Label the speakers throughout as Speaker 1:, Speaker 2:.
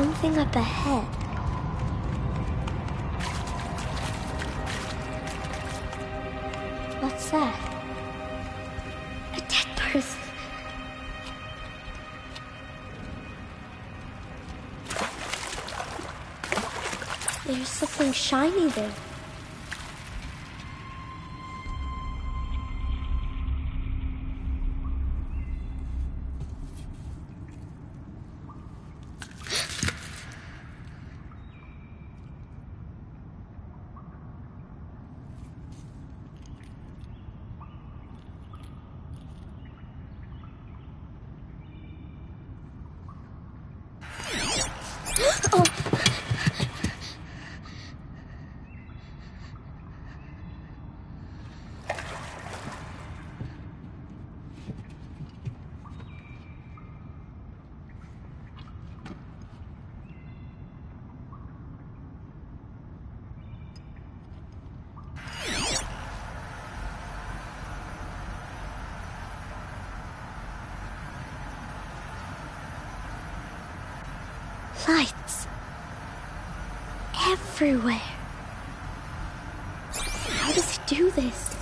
Speaker 1: something up ahead. What's that? A dead person. There's something shiny there. Lights. Everywhere. How does he do this?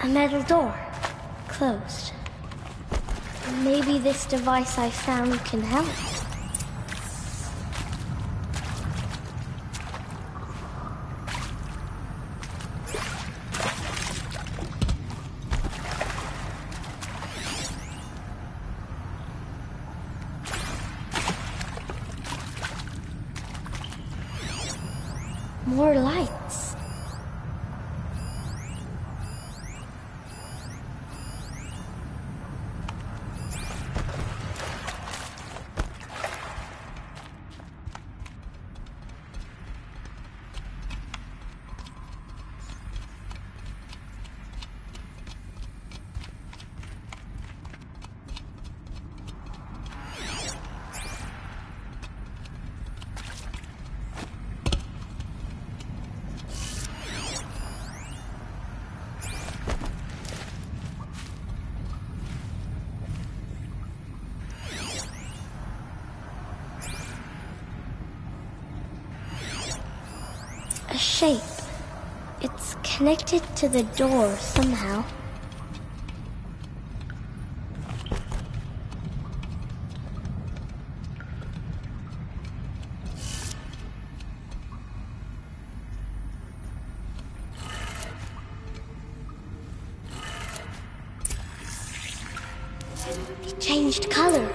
Speaker 1: A metal door. Closed. Maybe this device I found can help. More lights. A shape. It's connected to the door somehow. It changed color.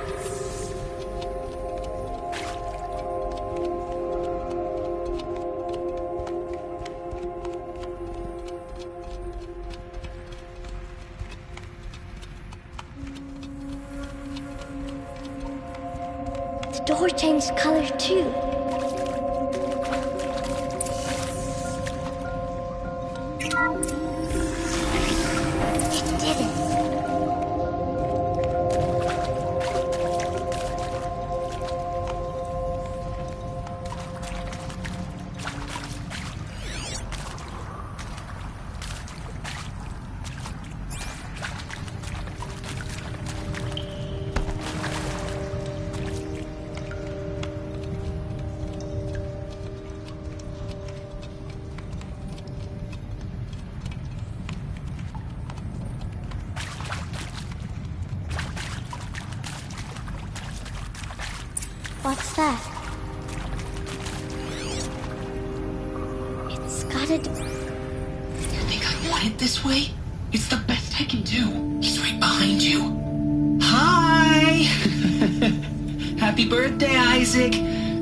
Speaker 1: The door changed color too. It didn't. What's that? It's gotta...
Speaker 2: You think I want it this way? It's the best I can do. He's right behind you. Hi! Happy birthday, Isaac.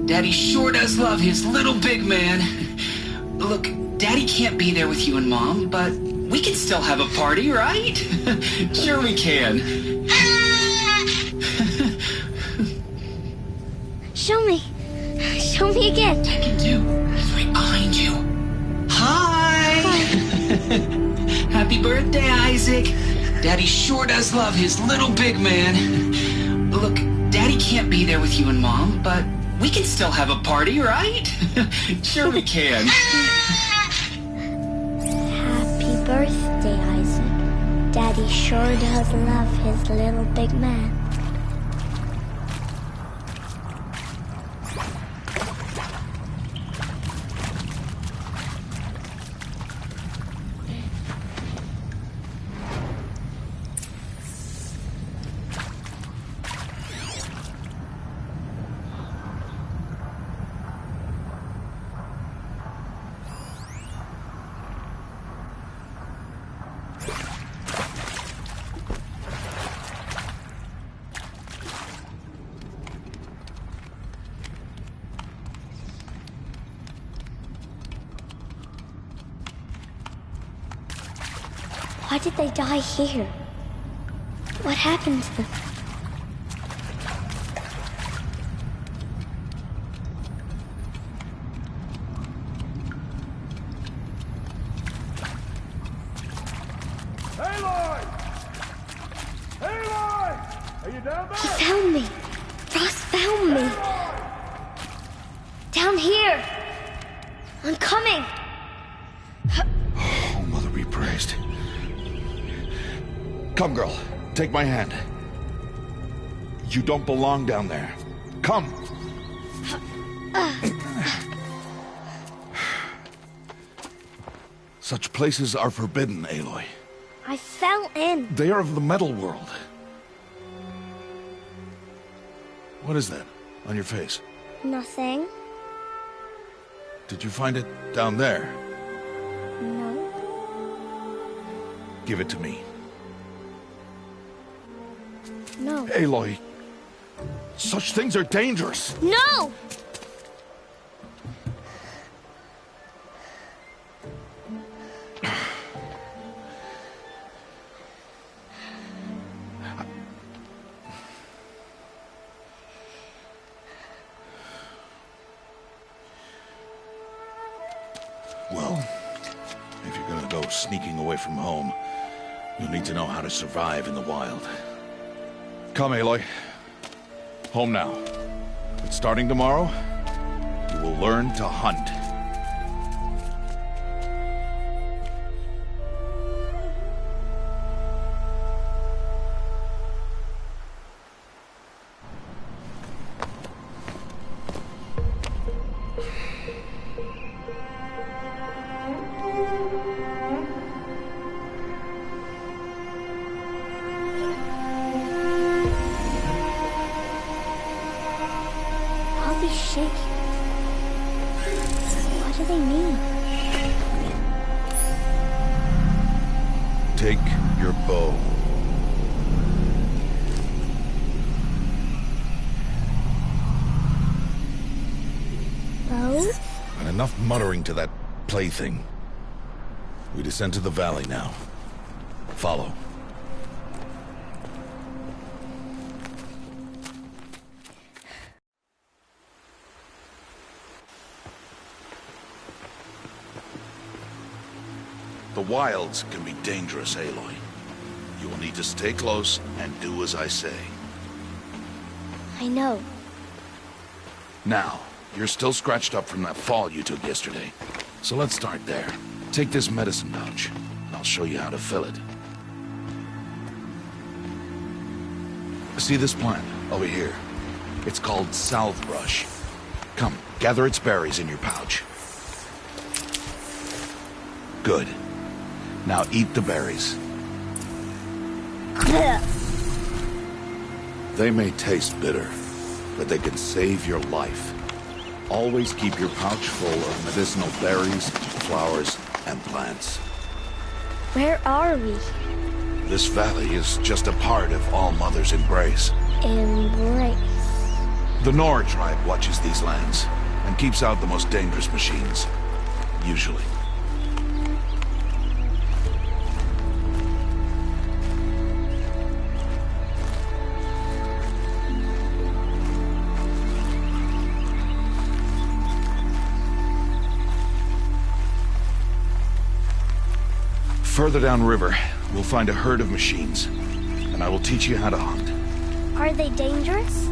Speaker 2: Daddy sure does love his little big man. Look, Daddy can't be there with you and Mom, but we can still have a party, right? Sure we can.
Speaker 1: Show me. Show me again.
Speaker 2: I can do. He's right behind you. Happy birthday, Isaac. Daddy sure does love his little big man. Look, Daddy can't be there with you and Mom, but we can still have a party, right? Sure we can.
Speaker 1: Happy birthday, Isaac. Daddy sure does love his little big man. Why did they die here? What happened to them?
Speaker 3: Aloy! Aloy! Are you down there?
Speaker 1: He found me. Ross found me. Down here. I'm coming.
Speaker 3: Oh, Mother be praised. Come, girl. Take my hand. You don't belong down there. Come. Such places are forbidden, Aloy.
Speaker 1: I fell in.
Speaker 3: They are of the metal world. What is that on your face?
Speaker 1: Nothing.
Speaker 3: Did you find it down there?
Speaker 1: No.
Speaker 3: Give it to me.
Speaker 1: No.
Speaker 3: Aloy, such things are dangerous.
Speaker 1: No!
Speaker 3: Well, if you're gonna go sneaking away from home, you'll need to know how to survive in the wild. Come, Aloy. Home now. But starting tomorrow, you will learn to hunt.
Speaker 1: All these shapes. What do they mean?
Speaker 3: Take your bow.
Speaker 1: Bow?
Speaker 3: And enough muttering to that plaything. We descend to the valley now. Follow. The wilds can be dangerous, Aloy. You will need to stay close and do as I say.
Speaker 1: I know.
Speaker 3: Now, you're still scratched up from that fall you took yesterday. So let's start there. Take this medicine pouch. I'll show you how to fill it. See this plant over here? It's called salve brush. Come, gather its berries in your pouch. Good. Now eat the berries. They may taste bitter, but they can save your life. Always keep your pouch full of medicinal berries, flowers, and plants.
Speaker 1: Where are we?
Speaker 3: This valley is just a part of All Mother's embrace.
Speaker 1: Embrace.
Speaker 3: The Nora tribe watches these lands and keeps out the most dangerous machines. Usually. Further downriver, we'll find a herd of machines, and I will teach you how to hunt.
Speaker 1: Are they dangerous?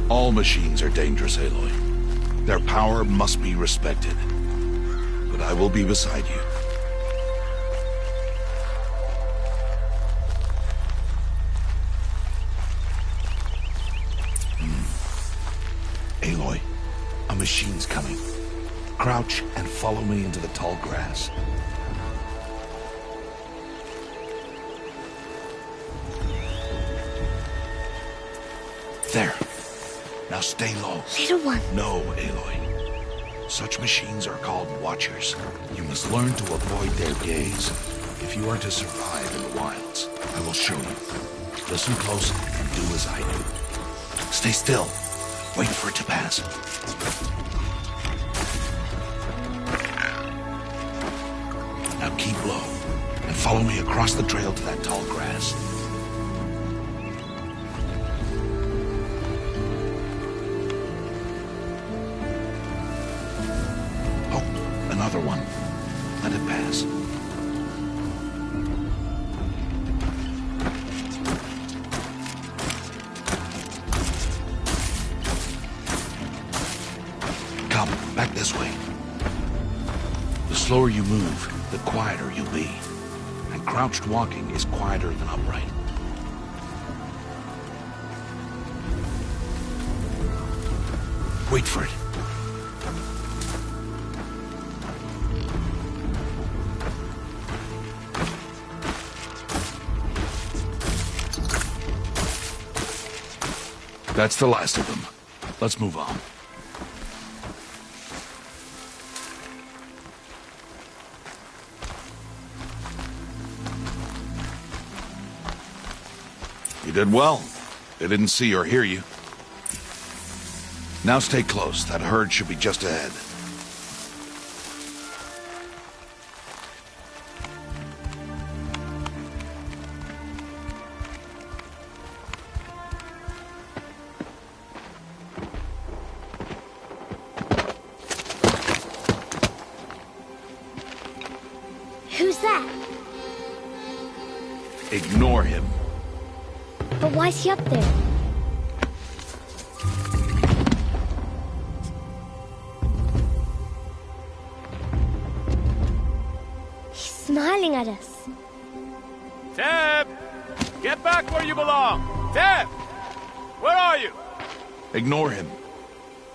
Speaker 3: All machines are dangerous, Aloy. Their power must be respected. But I will be beside you. Aloy, a machine's coming. Crouch and follow me into the tall grass. There. Now stay low.
Speaker 1: Little one.
Speaker 3: No, Aloy. Such machines are called Watchers. You must learn to avoid their gaze if you are to survive in the wilds. I will show you. Listen close and do as I do. Stay still. Wait for it to pass. Now keep low and follow me across the trail to that tall grass. Another one. Let it pass. Come, back this way. The slower you move, the quieter you'll be. And crouched walking is quieter than upright. Wait for it. That's the last of them. Let's move on. You did well. They didn't see or hear you. Now stay close. That herd should be just ahead.
Speaker 1: Who's that?
Speaker 3: Ignore him.
Speaker 1: But why's he up there? He's smiling at us.
Speaker 4: Teb! Get back where you belong! Teb! Where are you?
Speaker 3: Ignore him.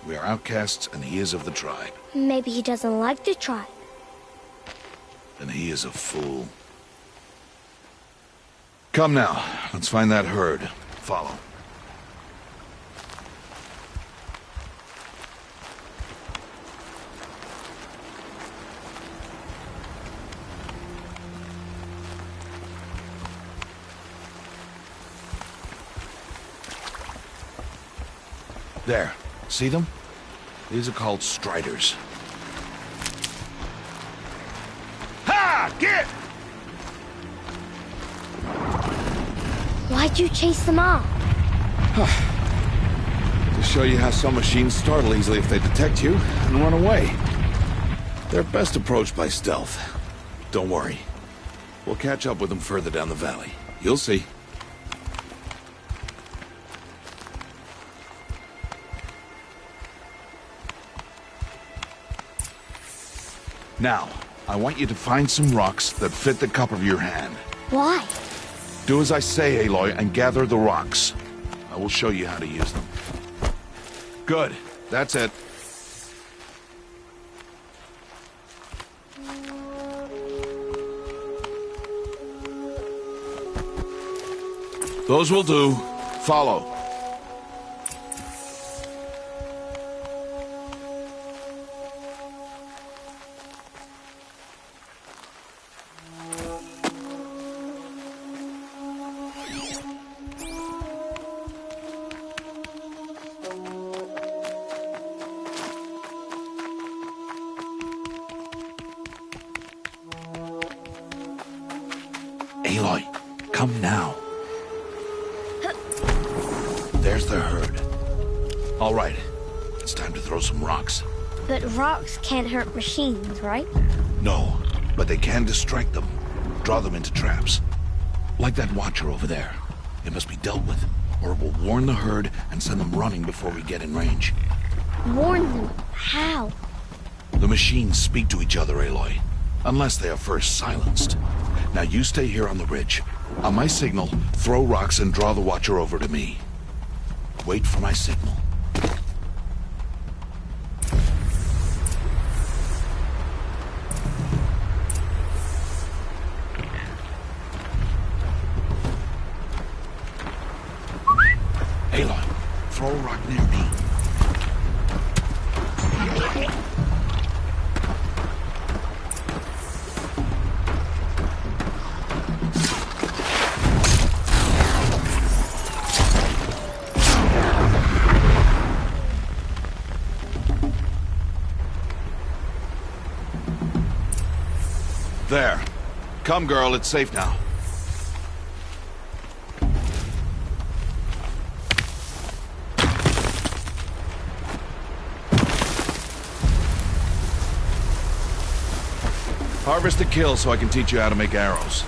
Speaker 3: We are outcasts and he is of the tribe.
Speaker 1: Maybe he doesn't like the tribe.
Speaker 3: Then he is a fool. Come now, let's find that herd. Follow. There. See them? These are called striders. Ha! Get!
Speaker 1: Why'd you chase them off?
Speaker 3: To show you how some machines startle easily if they detect you and run away. They're best approached by stealth. Don't worry. We'll catch up with them further down the valley. You'll see. Now, I want you to find some rocks that fit the cup of your hand.
Speaker 1: Why?
Speaker 3: Do as I say, Aloy, and gather the rocks. I will show you how to use them. Good. That's it. Those will do. Follow. Aloy, come now. There's the herd. All right, it's time to throw some rocks.
Speaker 1: But rocks can't hurt machines, right?
Speaker 3: No, but they can distract them. draw them into traps. Like that watcher over there. It must be dealt with, or it will warn the herd and send them running before we get in range.
Speaker 1: Warn them? How?
Speaker 3: The machines speak to each other, Aloy. Unless they are first silenced. Now you stay here on the ridge. On my signal, throw rocks and draw the watcher over to me. Wait for my signal. Aloy, throw a rock near me. There. Come, girl, it's safe now. Harvest a kill so I can teach you how to make arrows.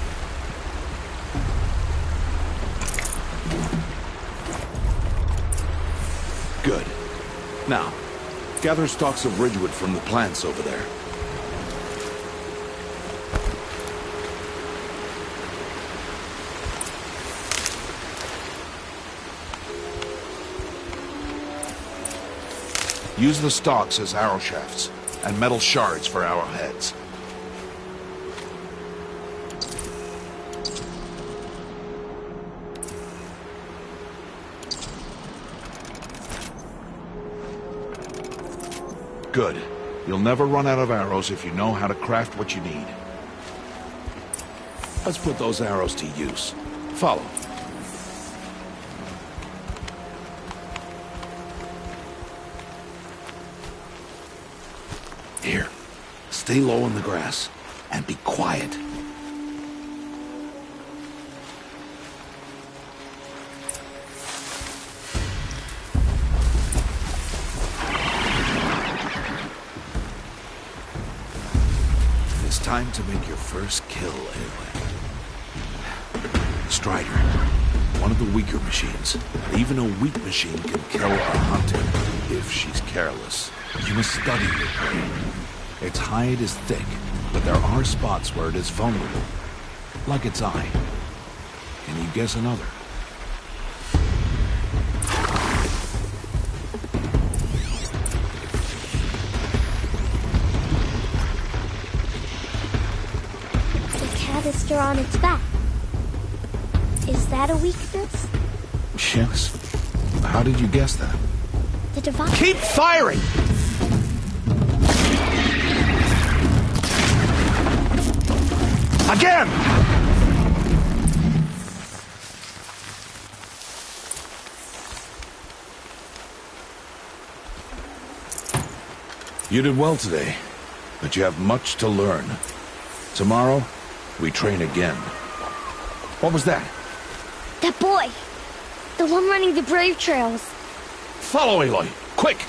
Speaker 3: Good. Now, gather stalks of ridgewood from the plants over there. Use the stalks as arrow shafts, and metal shards for arrowheads. Good. You'll never run out of arrows if you know how to craft what you need. Let's put those arrows to use. Follow. Here. Stay low in the grass and be quiet. Time to make your first kill, Aloy. Strider, one of the weaker machines. Even a weak machine can kill a hunter if she's careless. You must study your prey. Its hide is thick, but there are spots where it is vulnerable, like its eye. Can you guess another?
Speaker 1: Canister on its back. Is that a weakness?
Speaker 3: Yes. How did you guess that?
Speaker 1: The device.
Speaker 3: Keep firing! Again! You did well today, but you have much to learn. Tomorrow, we train again. What was that?
Speaker 1: That boy! The one running the brave trails.
Speaker 3: Follow Aloy, quick!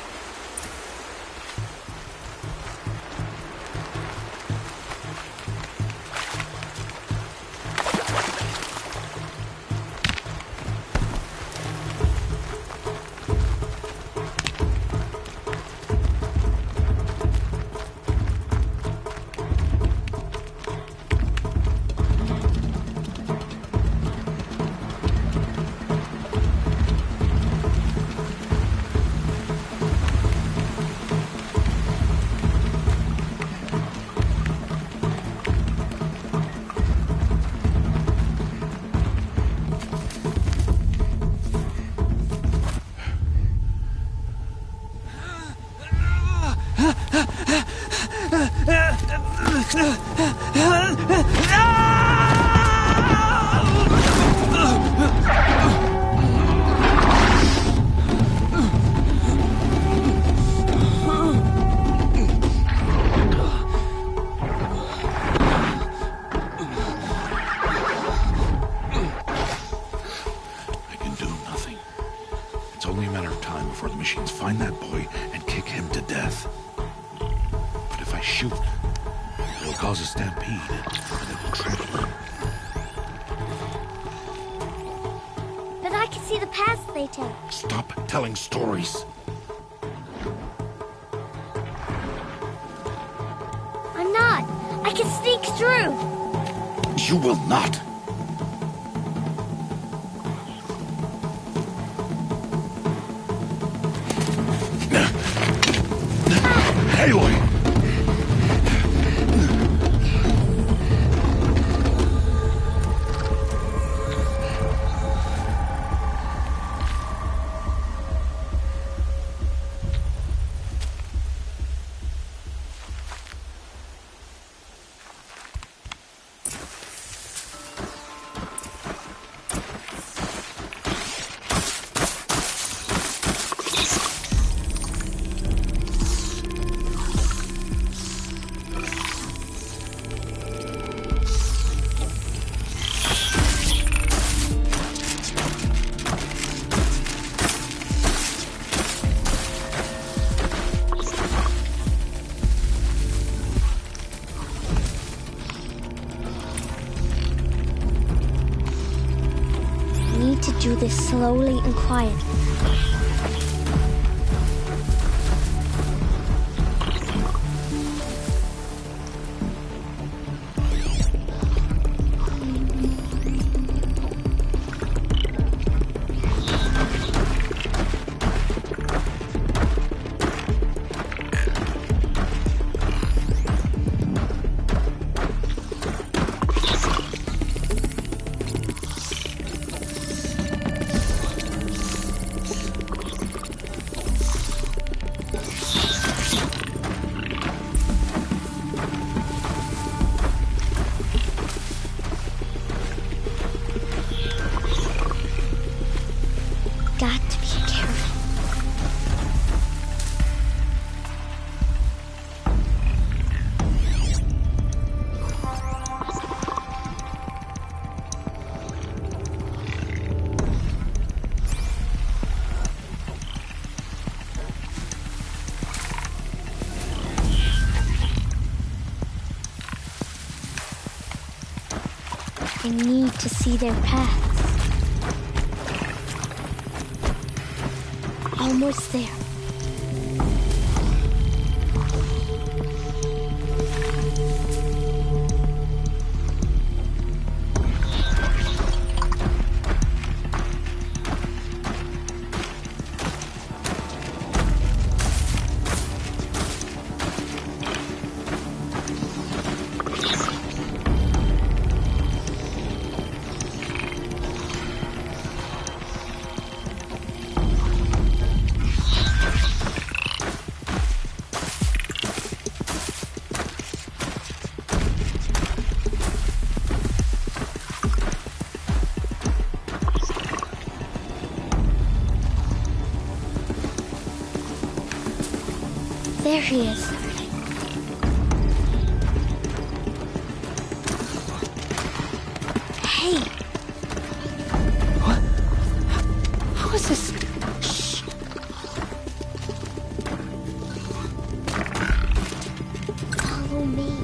Speaker 3: It's only a matter of time before the machines find that boy and kick him to death. But if I shoot, it will cause a stampede, and they will trample him.
Speaker 1: can see the paths they take.
Speaker 3: Stop telling stories.
Speaker 1: I'm not. I can sneak through.
Speaker 3: You will not. Aloy!
Speaker 1: Do this slowly and quietly. I need to see their paths. Almost there. There he is. Hey.
Speaker 2: What? How is this?
Speaker 1: Shh. Follow me.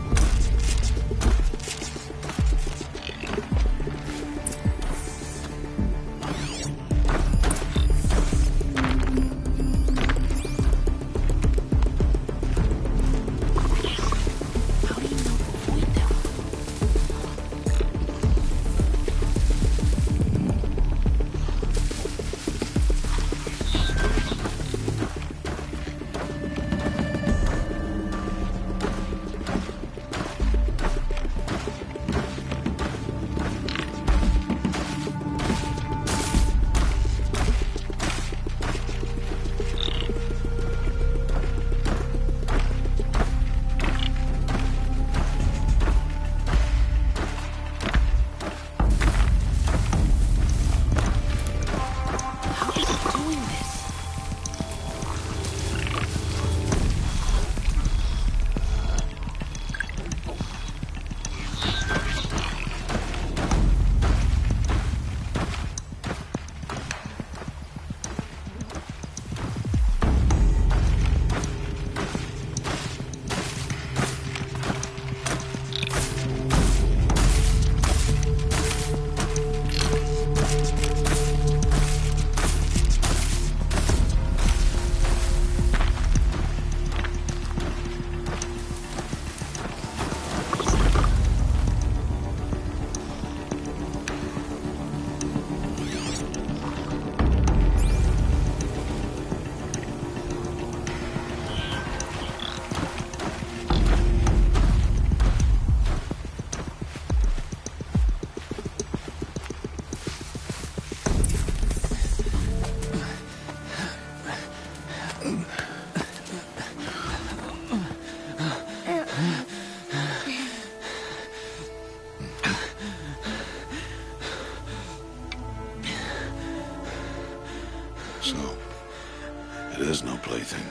Speaker 3: So, it is no plaything.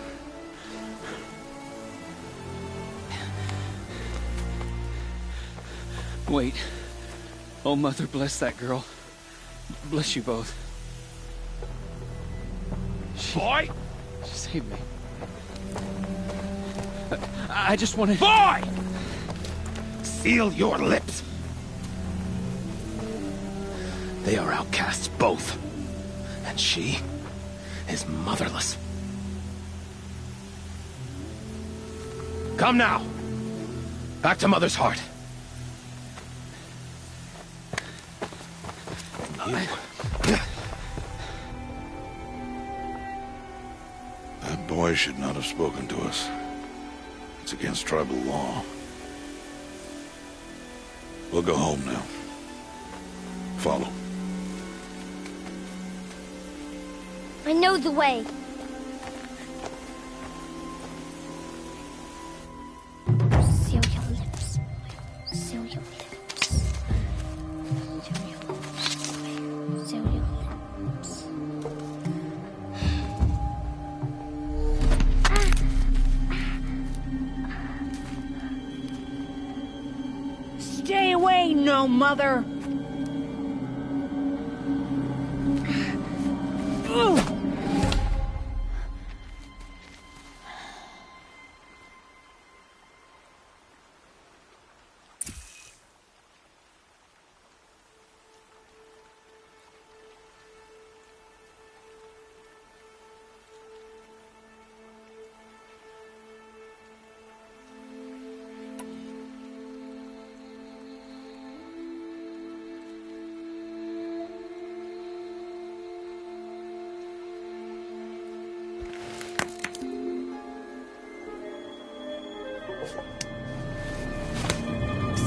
Speaker 2: Wait. Oh, Mother, bless that girl. Bless you both.
Speaker 4: Boy!
Speaker 2: She saved me. I just wanted...
Speaker 4: Boy! Seal your lips. They are outcasts, both. And she is motherless. Come now. Back to Mother's heart.
Speaker 3: That boy should not have spoken to us. It's against tribal law. We'll go home now. Follow.
Speaker 1: I know the way. Seal your lips, boy. Seal your lips. Seal your lips, boy. Seal your lips.
Speaker 5: Stay away, no mother!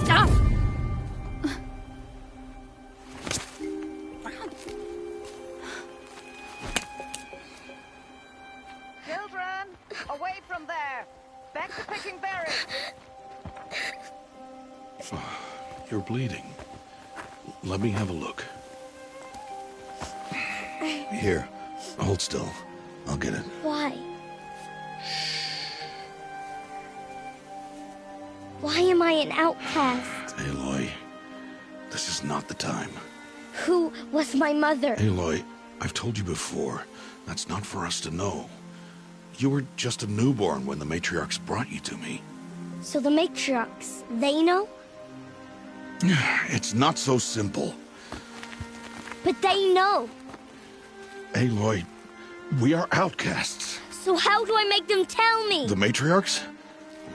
Speaker 1: Stop!
Speaker 5: Children, away from there! Back to picking berries!
Speaker 3: You're bleeding. Let me have a look. Here, hold still. I'll get it.
Speaker 1: Why? Why am I an outcast?
Speaker 3: Aloy, this is not the time.
Speaker 1: Who was my mother?
Speaker 3: Aloy, I've told you before, that's not for us to know. You were just a newborn when the matriarchs brought you to me.
Speaker 1: So the matriarchs, they know?
Speaker 3: It's not so simple.
Speaker 1: But they know.
Speaker 3: Aloy, we are outcasts.
Speaker 1: So how do I make them tell me?
Speaker 3: The matriarchs?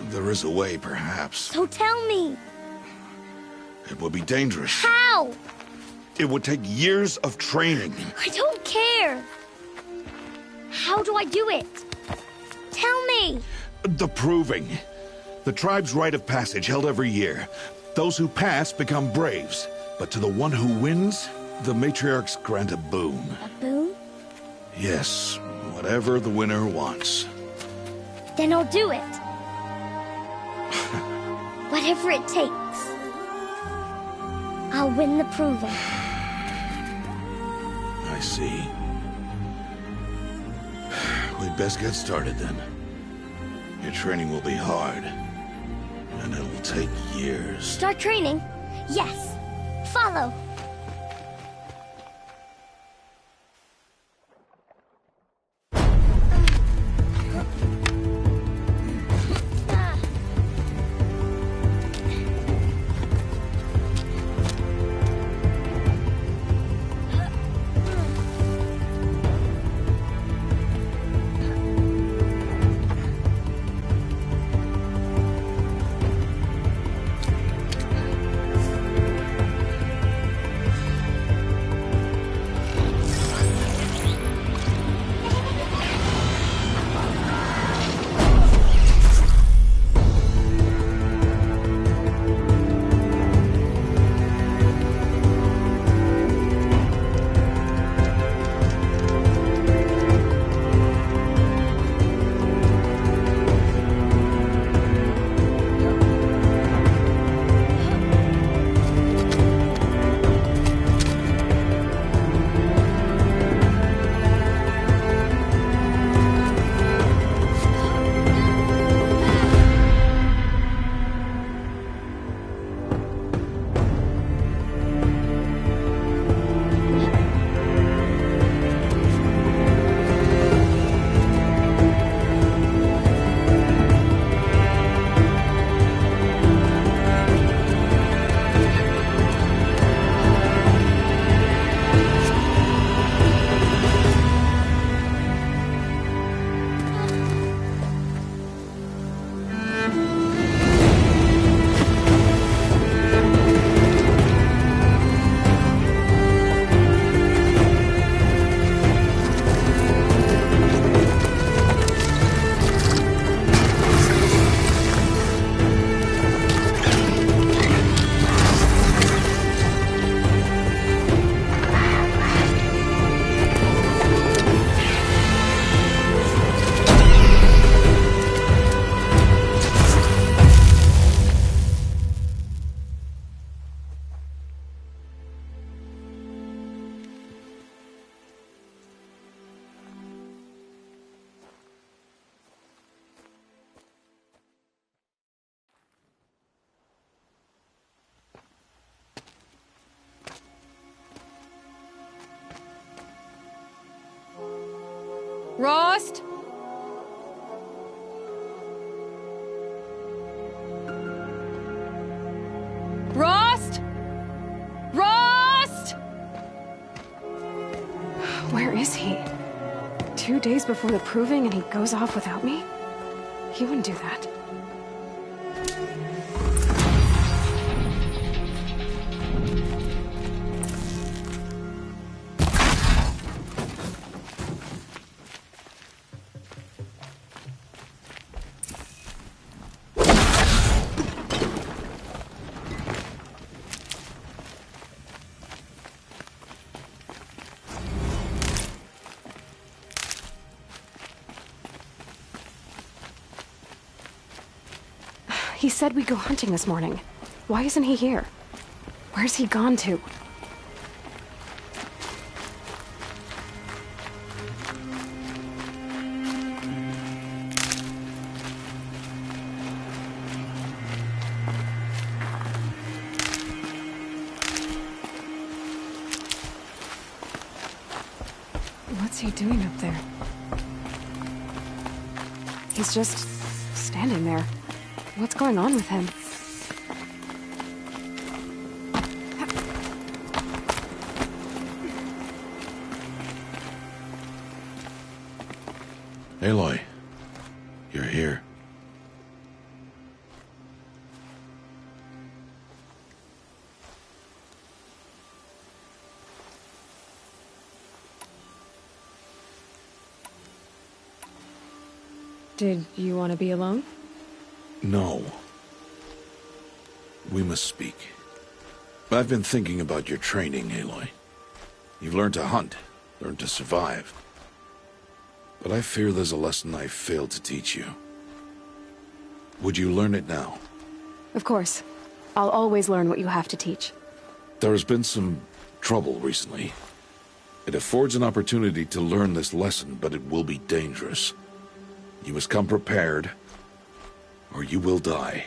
Speaker 3: There is a way, perhaps.
Speaker 1: So tell me.
Speaker 3: It would be dangerous.
Speaker 1: How?
Speaker 3: It would take years of training.
Speaker 1: I don't care. How do I do it? Tell me.
Speaker 3: The proving. The tribe's rite of passage held every year. Those who pass become braves. But to the one who wins, the matriarchs grant a boon.
Speaker 1: A boon?
Speaker 3: Yes, whatever the winner wants.
Speaker 1: Then I'll do it. Whatever it takes. I'll win the proving.
Speaker 3: I see. We'd best get started then. Your training will be hard. And it'll take years.
Speaker 1: Start training? Yes. Follow.
Speaker 6: Rost? Rost? Rost? Where is he? 2 days before the proving and he goes off without me? He wouldn't do that. He said we'd go hunting this morning. Why isn't he here? Where's he gone to? What's he doing up there? He's just standing there. What's going on with him?
Speaker 3: Aloy, you're here.
Speaker 6: Did you want to be alone?
Speaker 3: No. We must speak. I've been thinking about your training, Aloy. You've learned to hunt, learned to survive. But I fear there's a lesson I failed to teach you. Would you learn it now?
Speaker 6: Of course. I'll always learn what you have to teach.
Speaker 3: There has been some trouble recently. It affords an opportunity to learn this lesson, but it will be dangerous. You must come prepared, or you will die.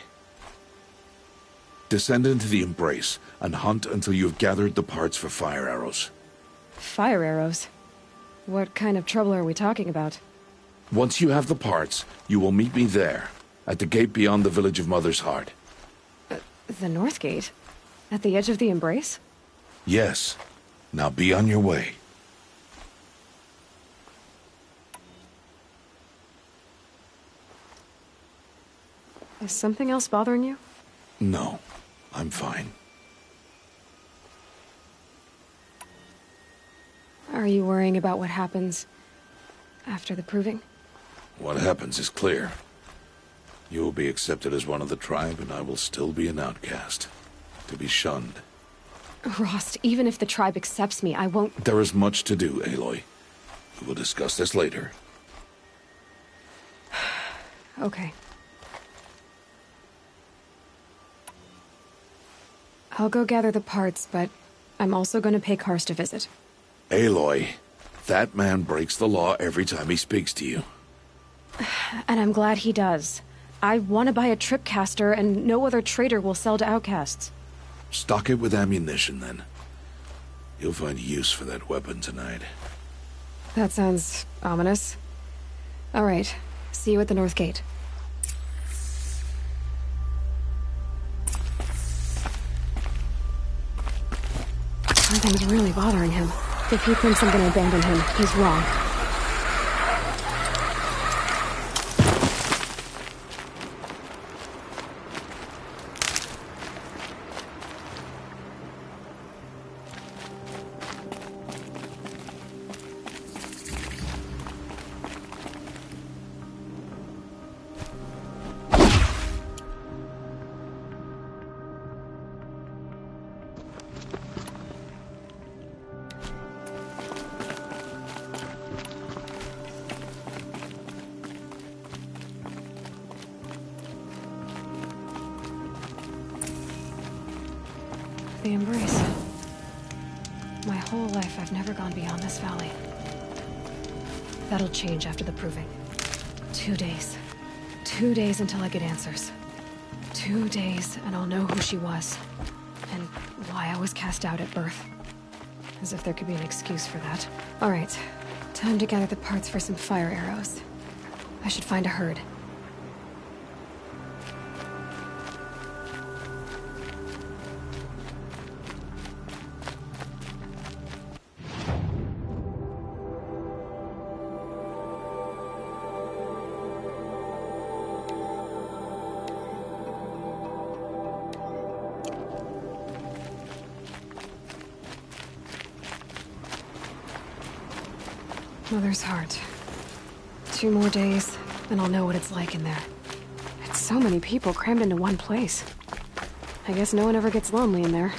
Speaker 3: Descend into the Embrace and hunt until you have gathered the parts for fire arrows.
Speaker 6: Fire arrows? What kind of trouble are we talking about?
Speaker 3: Once you have the parts, you will meet me there, at the gate beyond the village of Mother's Heart.
Speaker 6: The North Gate? At the edge of the Embrace?
Speaker 3: Yes. Now be on your way.
Speaker 6: Is something else bothering you?
Speaker 3: No, I'm fine.
Speaker 6: Are you worrying about what happens after the proving?
Speaker 3: What happens is clear. You will be accepted as one of the tribe, and I will still be an outcast. To be shunned.
Speaker 6: Rost, even if the tribe accepts me, I won't...
Speaker 3: There is much to do, Aloy. We will discuss this later.
Speaker 6: Okay. I'll go gather the parts, but I'm also going to pay Karst a visit.
Speaker 3: Aloy, that man breaks the law every time he speaks to you.
Speaker 6: And I'm glad he does. I want to buy a tripcaster, and no other trader will sell to outcasts.
Speaker 3: Stock it with ammunition, then. You'll find use for that weapon tonight.
Speaker 6: That sounds ominous. All right. See you at the North Gate. Something's really bothering him. If he thinks I'm gonna abandon him, he's wrong. The Embrace. My whole life, I've never gone beyond this valley. That'll change after the proving. 2 days. 2 days until I get answers. 2 days, and I'll know who she was. And why I was cast out at birth. As if there could be an excuse for that. All right. Time to gather the parts for some fire arrows. I should find a herd. Mother's heart. 2 more days, then I'll know what it's like in there. It's so many people crammed into one place. I guess no one ever gets lonely in there.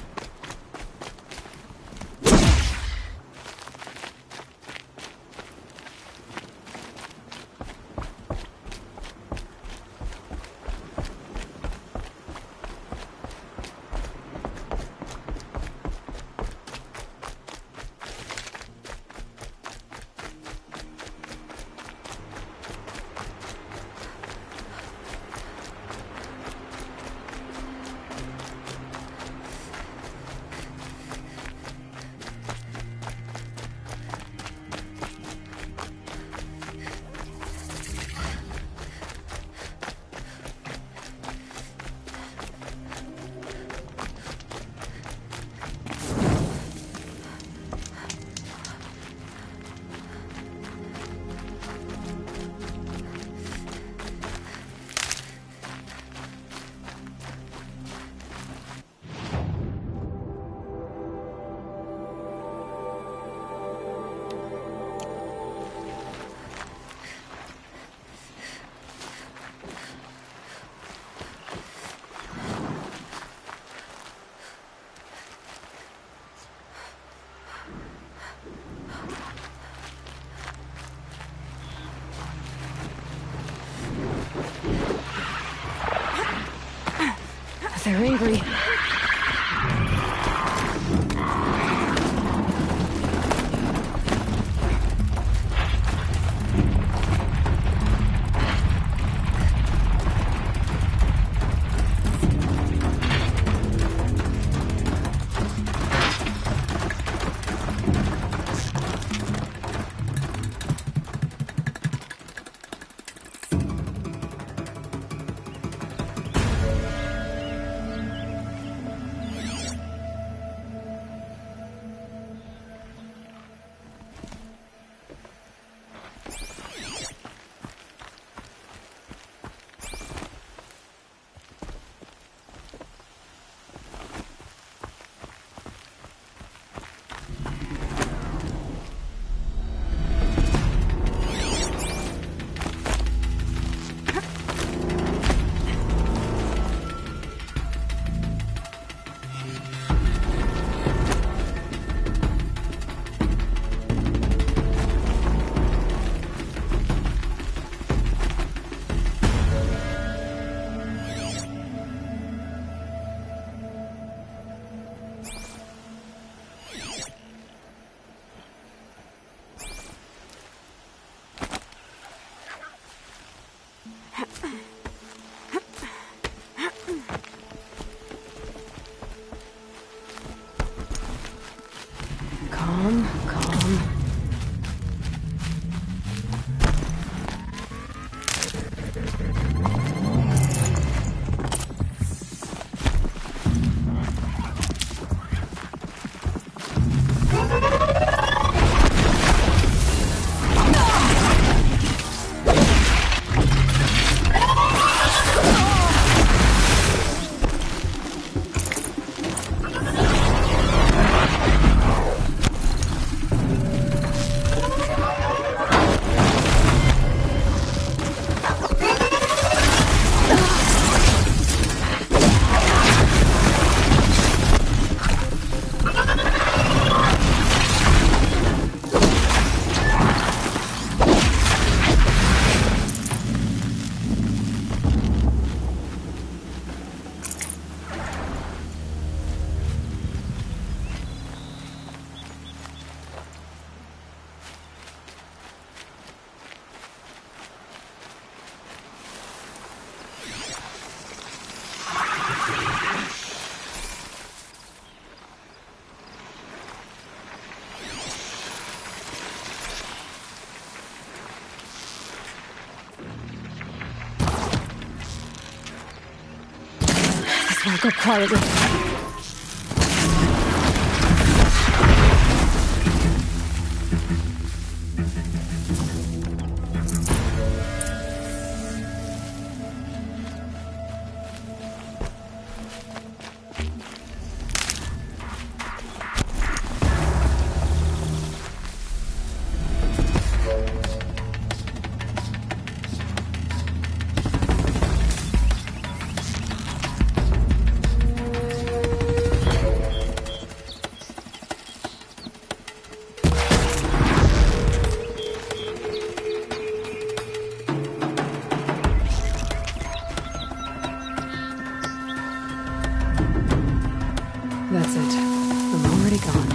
Speaker 6: They're angry. I'll go quietly. That's it. I'm already gone.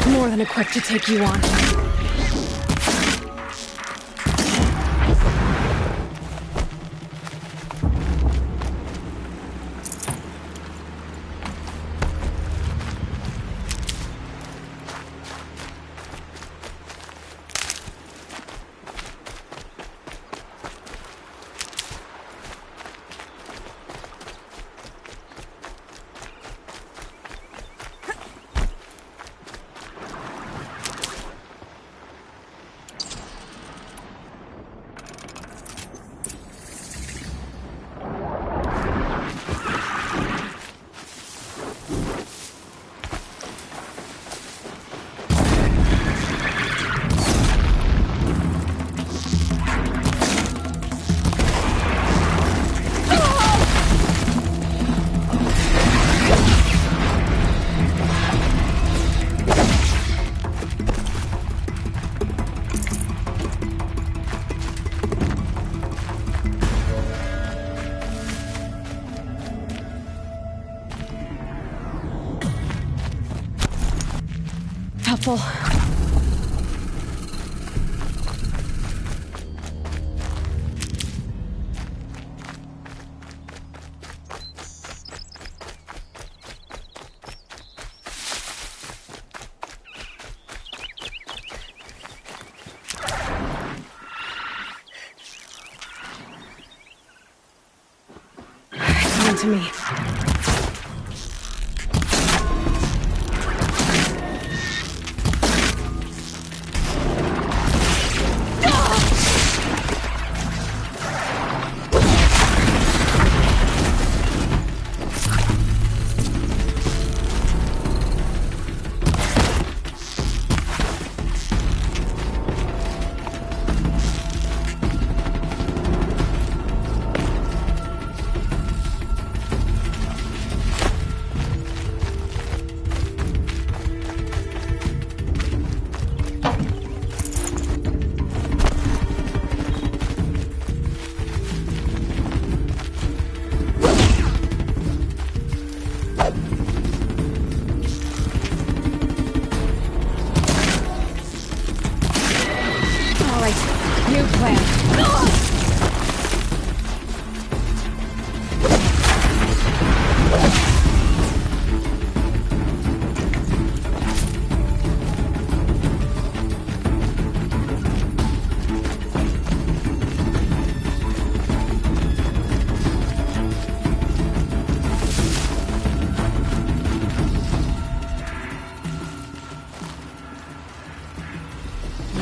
Speaker 6: More than equipped to take you on. Helpful. Come on to me.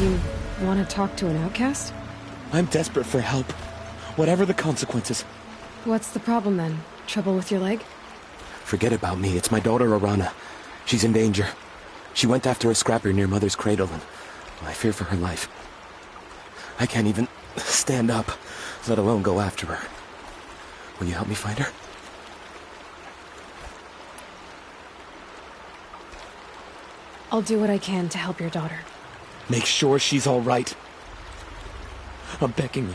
Speaker 6: You want to talk to an outcast?
Speaker 7: I'm desperate for help. Whatever the consequences.
Speaker 6: What's the problem then? Trouble with your leg?
Speaker 7: Forget about me. It's my daughter, Arana. She's in danger. She went after a scrapper near Mother's cradle, and I fear for her life. I can't even stand up, let alone go after her. Will you help me find her?
Speaker 6: I'll do what I can to help your daughter.
Speaker 7: Make sure she's all right. I'm begging you.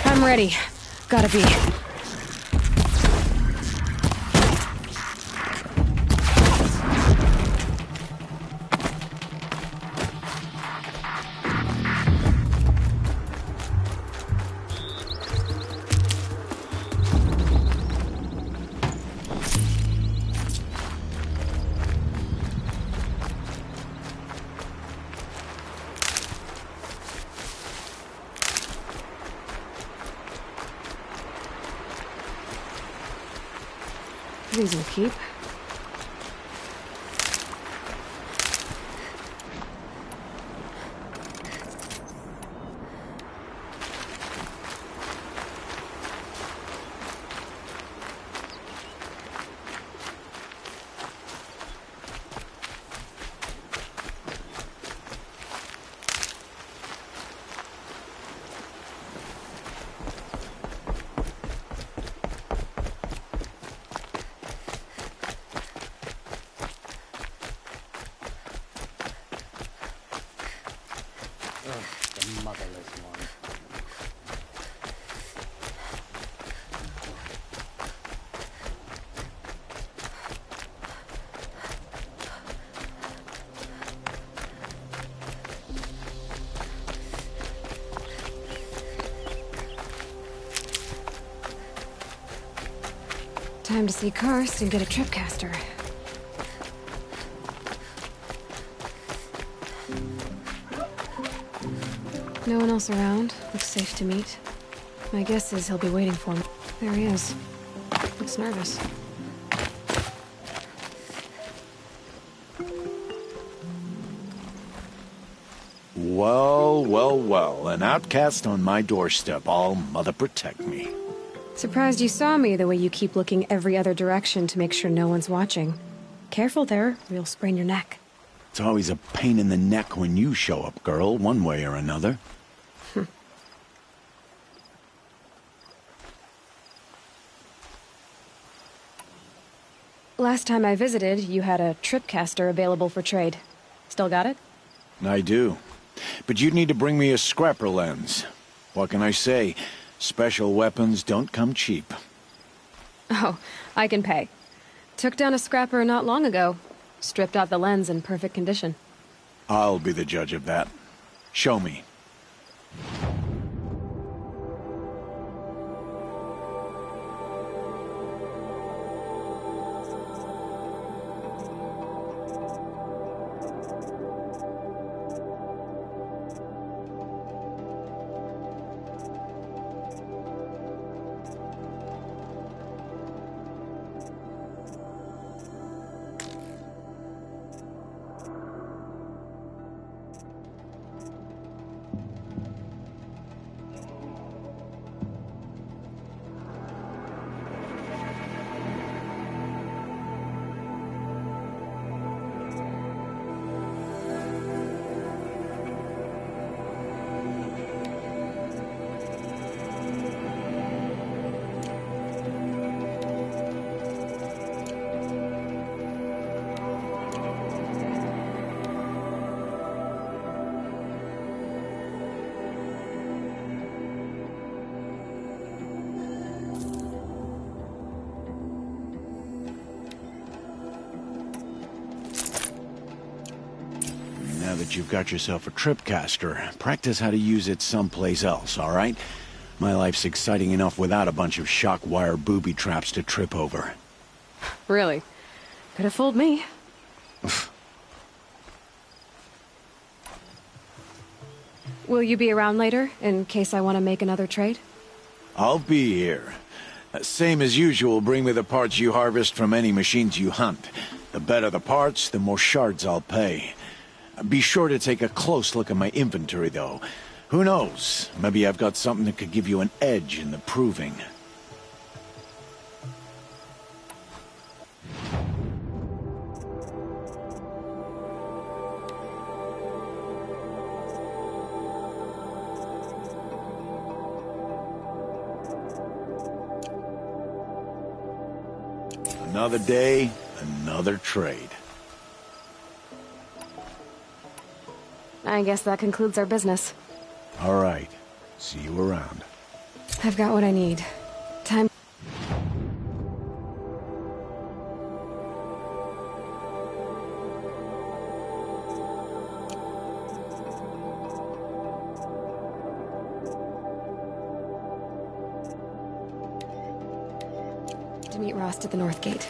Speaker 6: I'm ready. Gotta be. These will keep.
Speaker 8: The motherless one.
Speaker 6: Time to see Karst and get a tripcaster. No one else around. Looks safe to meet. My guess is he'll be waiting for me. There he is. Looks nervous.
Speaker 3: Well, well, well. An outcast on my doorstep. All mother protect me.
Speaker 6: Surprised you saw me the way you keep looking every other direction to make sure no one's watching. Careful there, or you'll sprain your neck.
Speaker 3: It's always a pain in the neck when you show up, girl, one way or another.
Speaker 6: Last time I visited, you had a tripcaster available for trade. Still got it?
Speaker 3: I do. But you'd need to bring me a scrapper lens. What can I say? Special weapons don't come cheap.
Speaker 6: Oh, I can pay. Took down a scrapper not long ago. Stripped out the lens in perfect condition.
Speaker 3: I'll be the judge of that. Show me.
Speaker 9: that you've got yourself a tripcaster, practice how to use it someplace else, all right? My life's exciting enough without a bunch of shock wire booby traps to trip over.
Speaker 6: Really? Could have fooled me. Will you be around later, in case I want to make another trade?
Speaker 9: I'll be here. Same as usual, bring me the parts you harvest from any machines you hunt. The better the parts, the more shards I'll pay. Be sure to take a close look at my inventory, though. Who knows? Maybe I've got something that could give you an edge in the proving. Another day, another trade.
Speaker 6: I guess that concludes our business.
Speaker 9: All right. See you around.
Speaker 6: I've got what I need. Time... to meet Rost at the North Gate.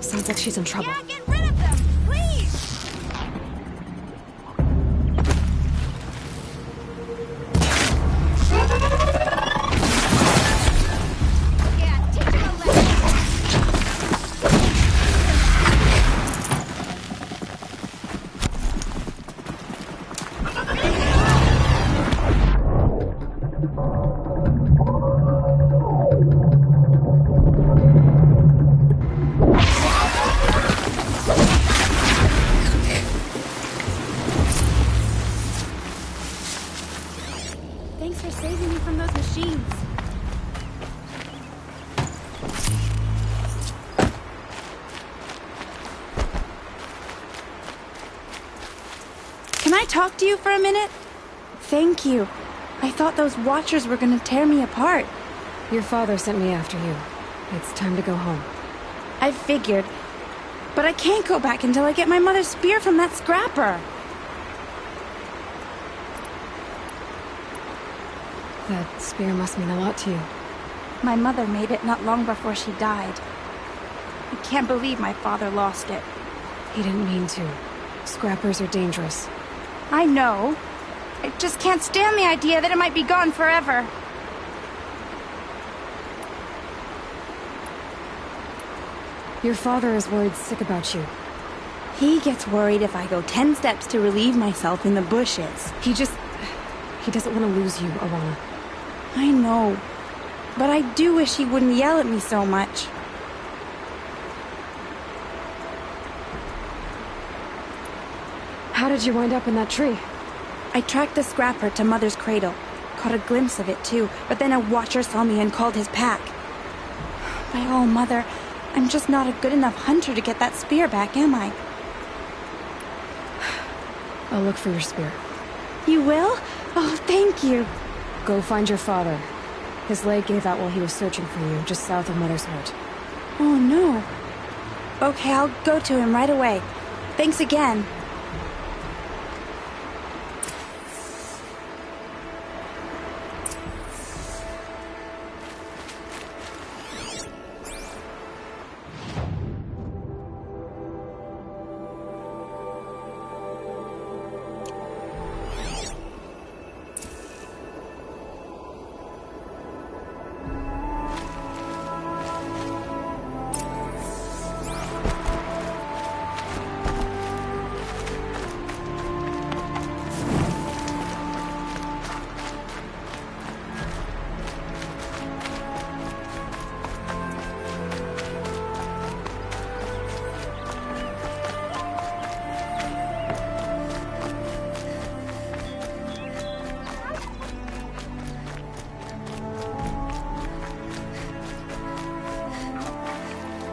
Speaker 6: Sounds like she's in trouble.
Speaker 5: Yeah, get rid of them, please! Yeah, teach her a lesson.
Speaker 10: talk to you for a minute? Thank you. I thought those Watchers were gonna tear me apart.
Speaker 6: Your father sent me after you. It's time to go home.
Speaker 10: I figured. But I can't go back until I get my mother's spear from that scrapper.
Speaker 6: That spear must mean a lot to you.
Speaker 10: My mother made it not long before she died. I can't believe my father lost it.
Speaker 6: He didn't mean to. Scrappers are dangerous.
Speaker 10: I know. I just can't stand the idea that it might be gone forever.
Speaker 6: Your father is worried sick about you.
Speaker 10: He gets worried if I go 10 steps to relieve myself in the bushes.
Speaker 6: He doesn't want to lose you, Arana.
Speaker 10: I know. But I do wish he wouldn't yell at me so much.
Speaker 6: How did you wind up in that tree?
Speaker 10: I tracked the scrapper to Mother's cradle. Caught a glimpse of it too, but then a Watcher saw me and called his pack. By all, Mother, I'm just not a good enough hunter to get that spear back, am I?
Speaker 6: I'll look for your spear.
Speaker 10: You will? Oh, thank you.
Speaker 6: Go find your father. His leg gave out while he was searching for you, just south of Mother's Hut.
Speaker 10: Oh, no. Okay, I'll go to him right away. Thanks again.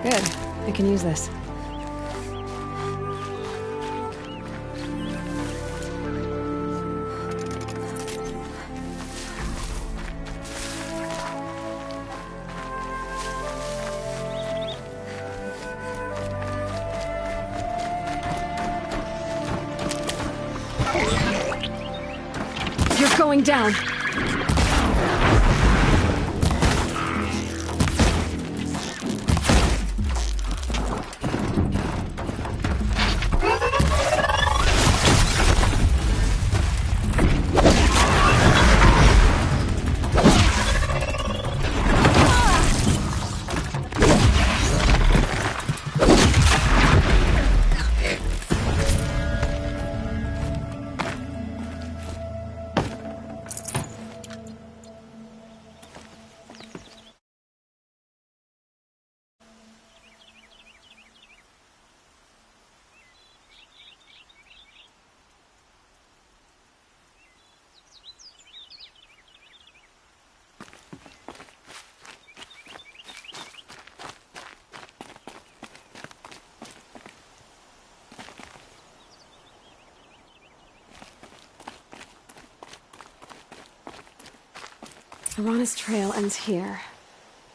Speaker 6: Good. I can use this. You're going down. Arana's trail ends here.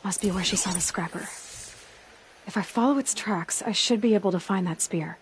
Speaker 6: Must be where she saw the scrapper. If I follow its tracks, I should be able to find that spear.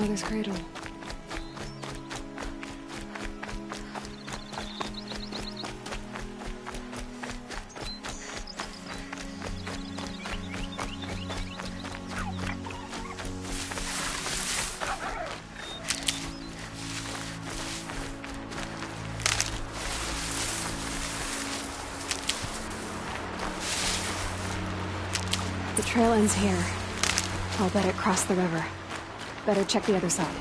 Speaker 6: Mother's cradle. The trail ends here. I'll bet it crossed the river. Better check the other side.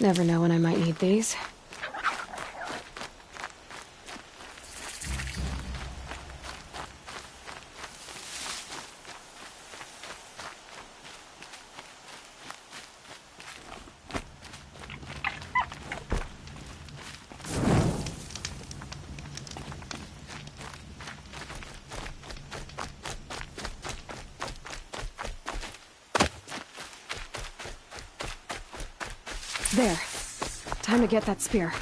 Speaker 6: Never know when I might need these. There. Time to get that spear.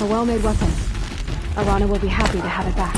Speaker 6: A well-made weapon. Arana will be happy to have it back.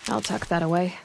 Speaker 6: I'll tuck that away.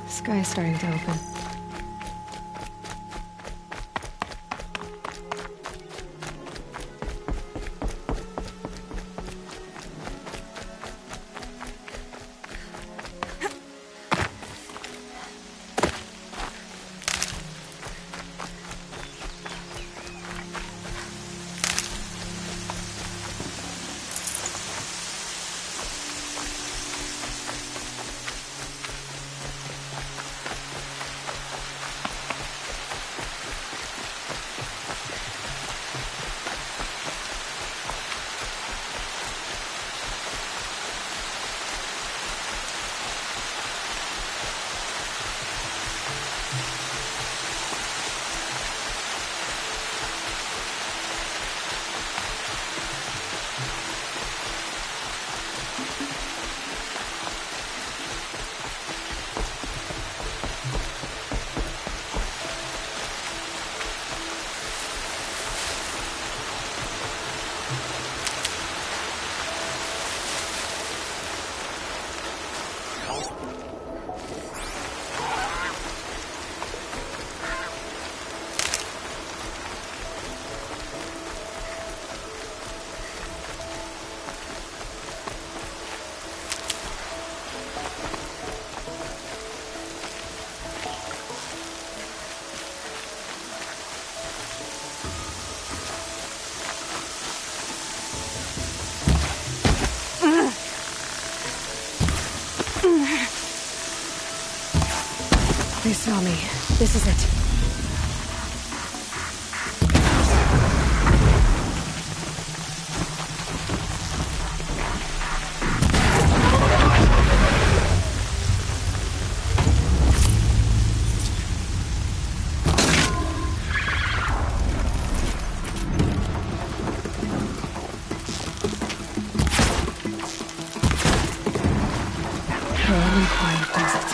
Speaker 6: Sky's starting to open. They saw me. This is it. Calm and quiet does it.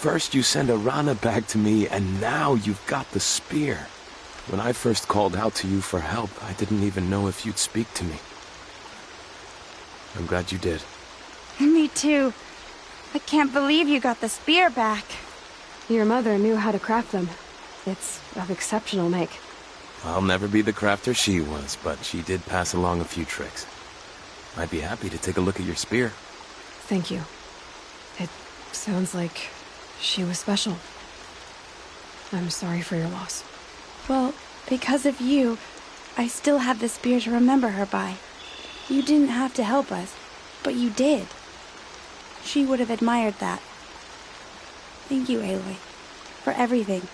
Speaker 7: First you send Arana back to me, and now you've got the spear. When I first called out to you for help, I didn't even know if you'd speak to me. I'm glad you did.
Speaker 10: Me too. I can't believe you got the spear back.
Speaker 6: Your mother knew how to craft them. It's of exceptional make.
Speaker 7: I'll never be the crafter she was, but she did pass along a few tricks. I'd be happy to take a look at your spear.
Speaker 6: Thank you. It sounds like she was special. I'm sorry for your loss.
Speaker 10: Well, because of you, I still have the spear to remember her by. You didn't have to help us, but you did. She would have admired that. Thank you, Aloy, for everything.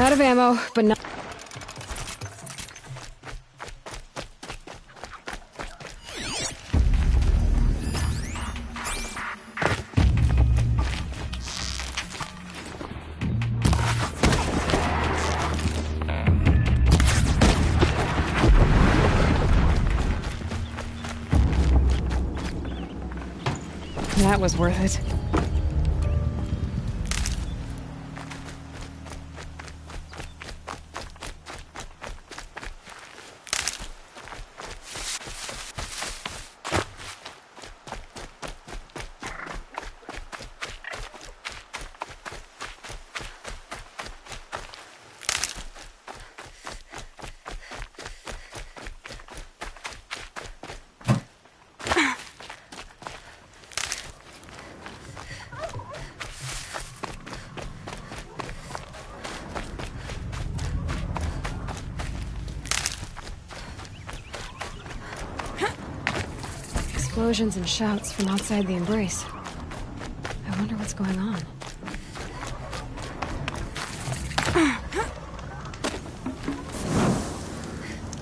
Speaker 6: Out of ammo, but not... That was worth it. Explosions and shouts from outside the embrace. I wonder what's going on.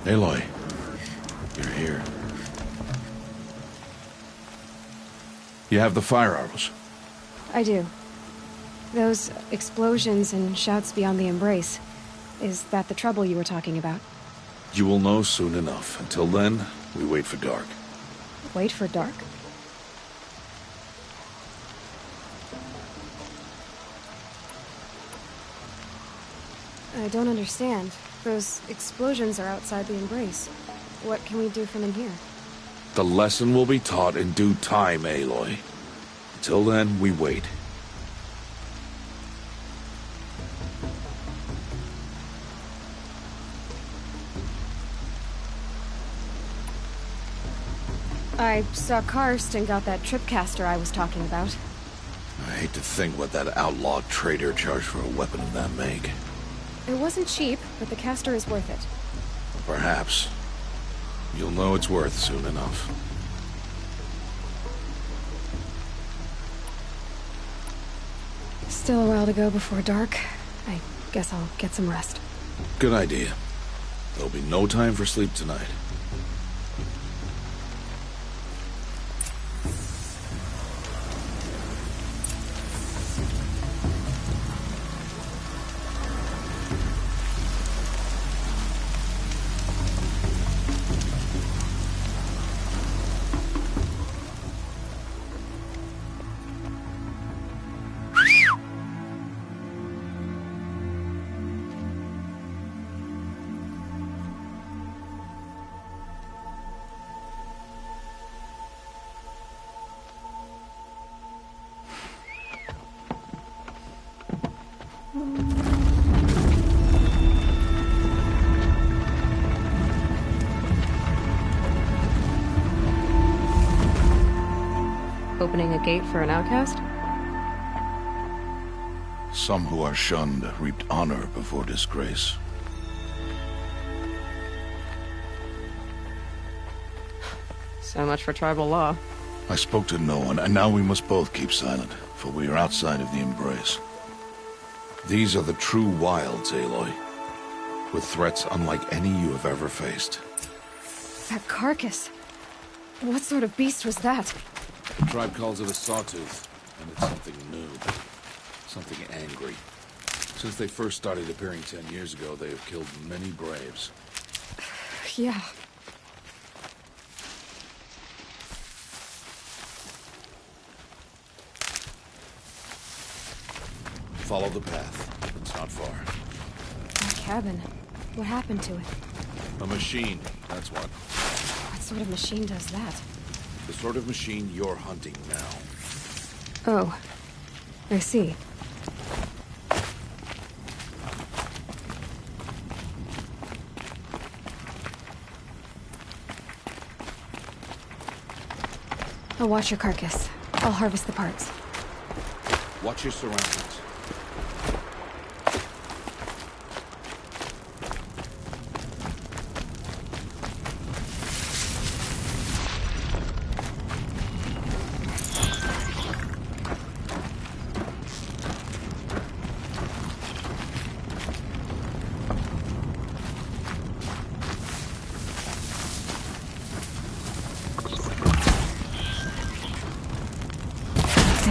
Speaker 3: Aloy, you're here. You have the fire arrows.
Speaker 6: I do. Those explosions and shouts beyond the embrace. Is that the trouble you were talking about?
Speaker 3: You will know soon enough. Until then, we wait for dark.
Speaker 6: Wait for dark? I don't understand. Those explosions are outside the embrace. What can we do from in here?
Speaker 3: The lesson will be taught in due time, Aloy. Until then, we wait.
Speaker 6: I saw Karst and got that tripcaster I was talking about.
Speaker 3: I hate to think what that outlaw trader charged for a weapon of that make.
Speaker 6: It wasn't cheap, but the caster is worth it.
Speaker 3: Perhaps. You'll know it's worth soon enough.
Speaker 6: Still a while to go before dark. I guess I'll get some rest.
Speaker 3: Good idea. There'll be no time for sleep tonight.
Speaker 6: Opening a gate for an outcast?
Speaker 3: Some who are shunned reaped honor before disgrace.
Speaker 6: So much for tribal law.
Speaker 3: I spoke to no one, and now we must both keep silent, for we are outside of the embrace. These are the true wilds, Aloy, with threats unlike any you have ever faced.
Speaker 6: That carcass. What sort of beast was that?
Speaker 3: The tribe calls it a sawtooth, and it's something new. Something angry. Since they first started appearing 10 years ago, they have killed many braves.
Speaker 6: Yeah.
Speaker 3: Follow the path. It's not far.
Speaker 6: That cabin. What happened to it?
Speaker 3: A machine, that's what.
Speaker 6: What sort of machine does that?
Speaker 3: The sort of machine you're hunting now.
Speaker 6: Oh. I see. I'll watch your carcass. I'll harvest the parts.
Speaker 3: Watch your surroundings.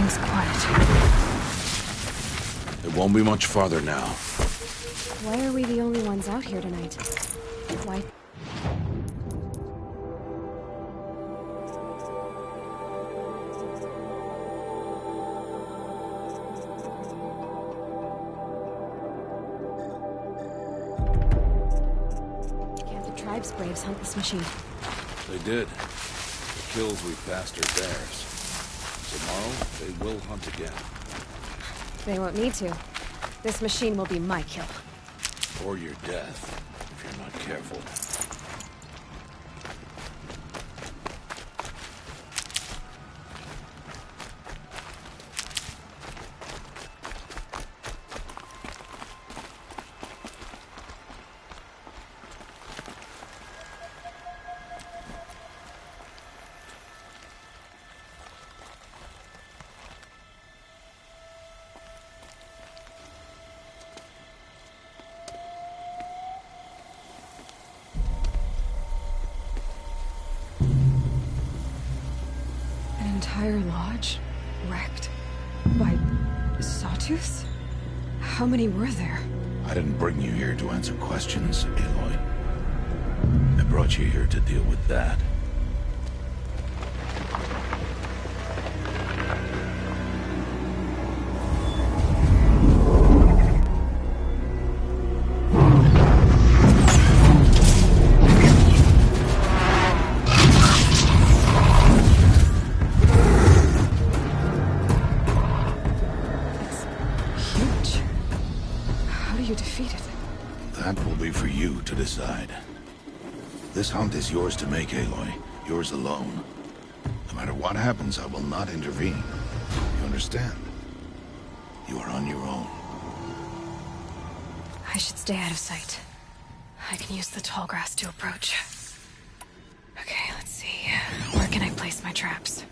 Speaker 6: Everything's quiet.
Speaker 3: It won't be much farther now.
Speaker 6: Why are we the only ones out here tonight? Why? Can't the tribe's braves hunt this machine?
Speaker 3: They did. The kills we passed are theirs. Tomorrow, they will hunt again.
Speaker 6: They won't need to. This machine will be my kill.
Speaker 3: Or your death, if you're not careful.
Speaker 6: Entire lodge wrecked by sawtooths? How many were there?
Speaker 3: I didn't bring you here to answer questions, Aloy. I brought you here to deal with that. Decide. This hunt is yours to make, Aloy. Yours alone. No matter what happens, I will not intervene. You understand? You are on your own.
Speaker 6: I should stay out of sight. I can use the tall grass to approach. Okay, let's see. Where can I place my traps?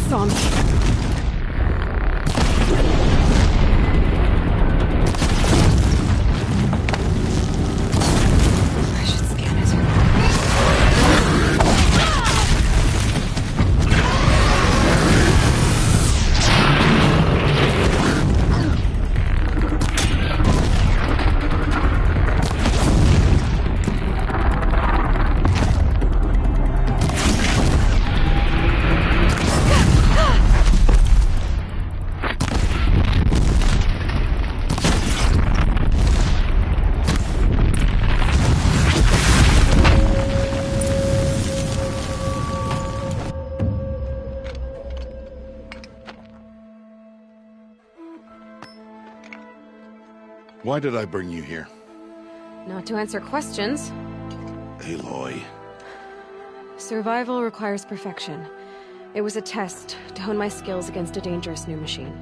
Speaker 6: Saw me. I should scan it.
Speaker 3: Why did I bring you here?
Speaker 6: Not to answer questions.
Speaker 3: Aloy.
Speaker 6: Survival requires perfection. It was a test to hone my skills against a dangerous new machine.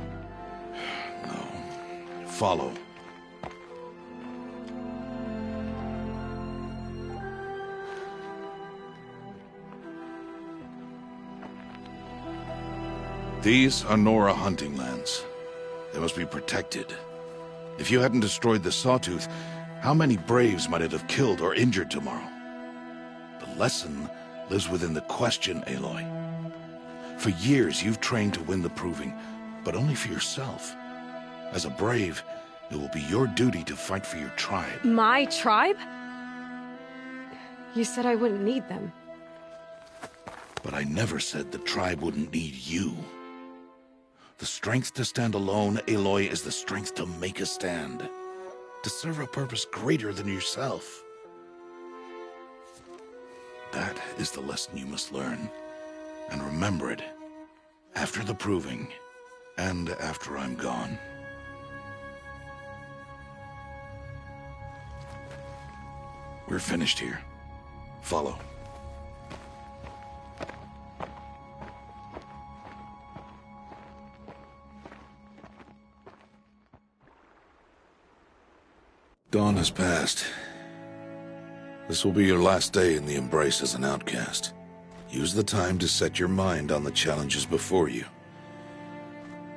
Speaker 3: No. Follow. These are Nora hunting lands. They must be protected. If you hadn't destroyed the Sawtooth, how many Braves might it have killed or injured tomorrow? The lesson lives within the question, Aloy. For years, you've trained to win the Proving, but only for yourself. As a Brave, it will be your duty to fight for your tribe.
Speaker 6: My tribe? You said I wouldn't need them.
Speaker 3: But I never said the tribe wouldn't need you. The strength to stand alone, Aloy, is the strength to make a stand. To serve a purpose greater than yourself. That is the lesson you must learn. And remember it. After the Proving, and after I'm gone. We're finished here. Follow. Dawn has passed. This will be your last day in the Embrace as an outcast. Use the time to set your mind on the challenges before you.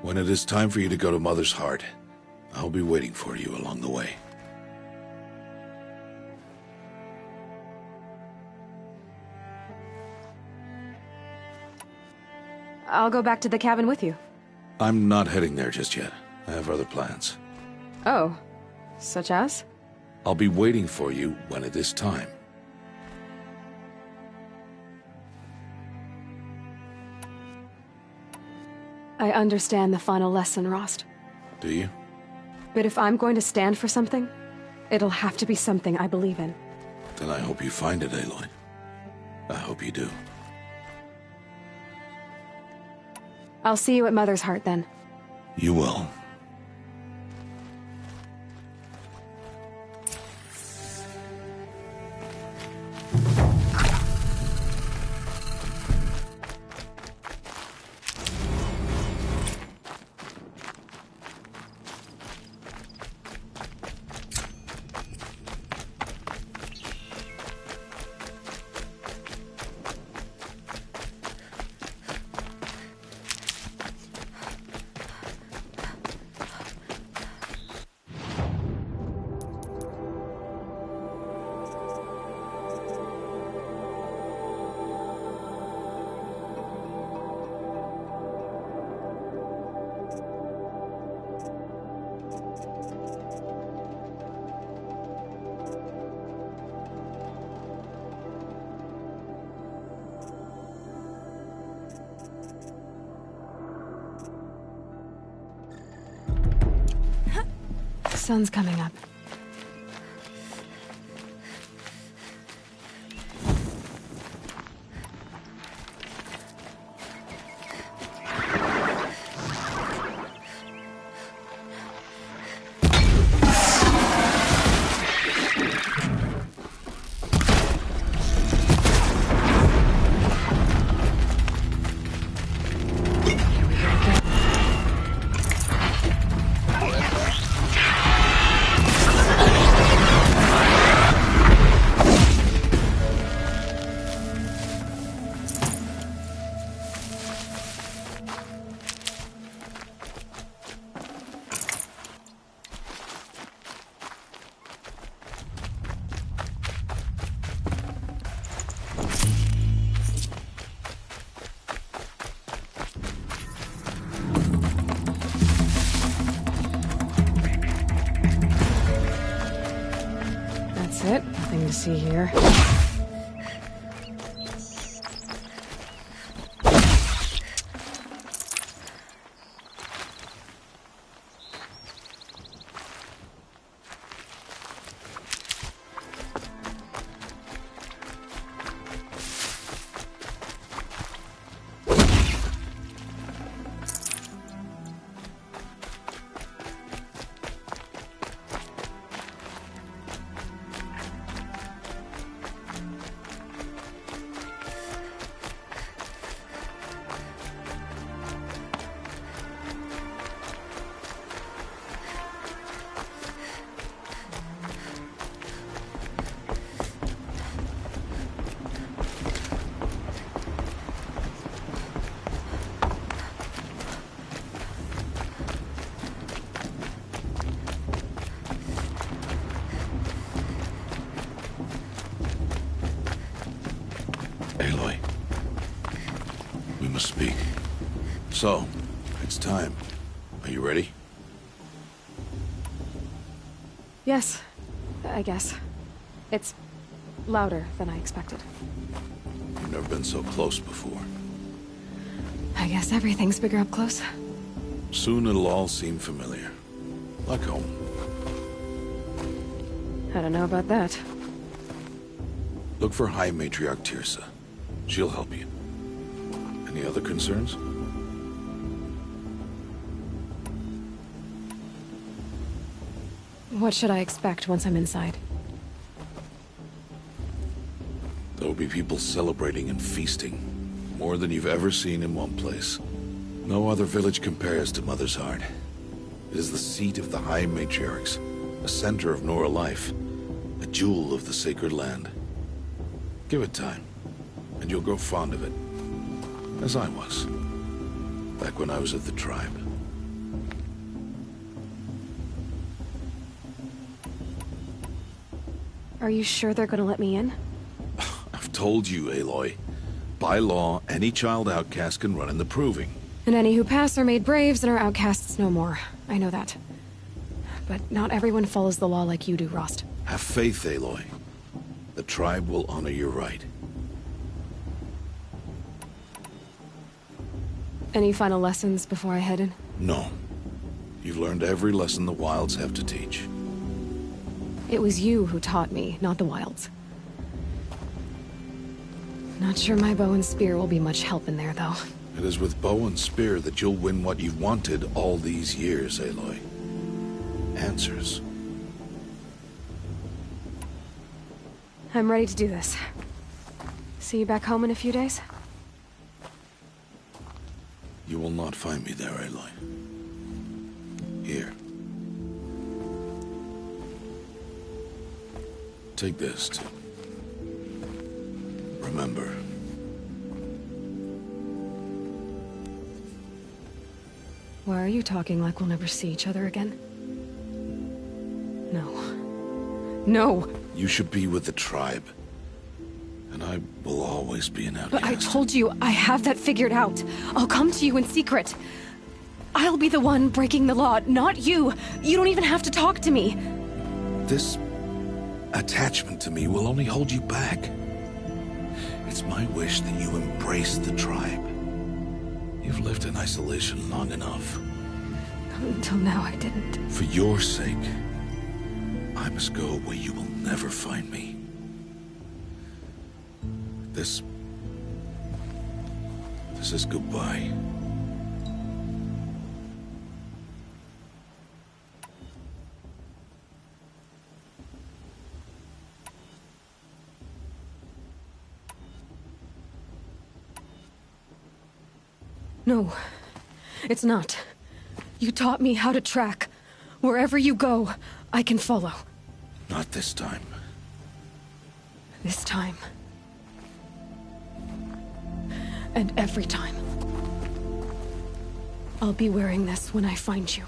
Speaker 3: When it is time for you to go to Mother's Heart, I'll be waiting for you along the way.
Speaker 6: I'll go back to the cabin with you.
Speaker 3: I'm not heading there just yet. I have other plans.
Speaker 6: Oh, such as?
Speaker 3: I'll be waiting for you when it is time.
Speaker 6: I understand the final lesson, Rost.
Speaker 3: Do you?
Speaker 6: But if I'm going to stand for something, it'll have to be something I believe in.
Speaker 3: Then I hope you find it, Aloy. I hope you do.
Speaker 6: I'll see you at Mother's Heart, then.
Speaker 3: You will.
Speaker 6: Sun's coming up. That's it. Nothing to see here.
Speaker 3: Aloy. We must speak. So, it's time. Are you ready?
Speaker 6: Yes, I guess. It's louder than I expected.
Speaker 3: You've never been so close before.
Speaker 6: I guess everything's bigger up close.
Speaker 3: Soon it'll all seem familiar. Like home.
Speaker 6: I don't know about that.
Speaker 3: Look for High Matriarch Tirsa. She'll help you. Any other concerns?
Speaker 6: What should I expect once I'm inside?
Speaker 3: be people celebrating and feasting. More than you've ever seen in one place. No other village compares to Mother's Heart. It is the seat of the High Matriarchs, a center of Nora life, a jewel of the sacred land. Give it time, and you'll grow fond of it. As I was, back when I was at the tribe.
Speaker 6: Are you sure they're gonna let me in?
Speaker 3: I've told you, Aloy. By law, any child outcast can run in the proving.
Speaker 6: And any who pass are made braves and are outcasts no more. I know that. But not everyone follows the law like you do, Rost.
Speaker 3: Have faith, Aloy. The tribe will honor your right.
Speaker 6: Any final lessons before I head in?
Speaker 3: No. You've learned every lesson the Wilds have to teach.
Speaker 6: It was you who taught me, not the Wilds. Not sure my bow and spear will be much help in there, though.
Speaker 3: It is with bow and spear that you'll win what you've wanted all these years, Aloy. Answers.
Speaker 6: I'm ready to do this. See you back home in a few days?
Speaker 3: You will not find me there, Aloy. Here. Take this to remember.
Speaker 6: Why are you talking like we'll never see each other again? No. No!
Speaker 3: You should be with the tribe. And I will always be an outcast.
Speaker 6: But I told you, I have that figured out. I'll come to you in secret. I'll be the one breaking the law, not you. You don't even have to talk to me.
Speaker 3: This attachment to me will only hold you back. It's my wish that you embrace the tribe. You've lived in isolation long enough.
Speaker 6: Until now, I didn't.
Speaker 3: For your sake, I must go where you will never find me. This is goodbye.
Speaker 6: No, it's not. You taught me how to track. Wherever you go, I can follow.
Speaker 3: Not this time.
Speaker 6: This time. And every time. I'll be wearing this when I find you.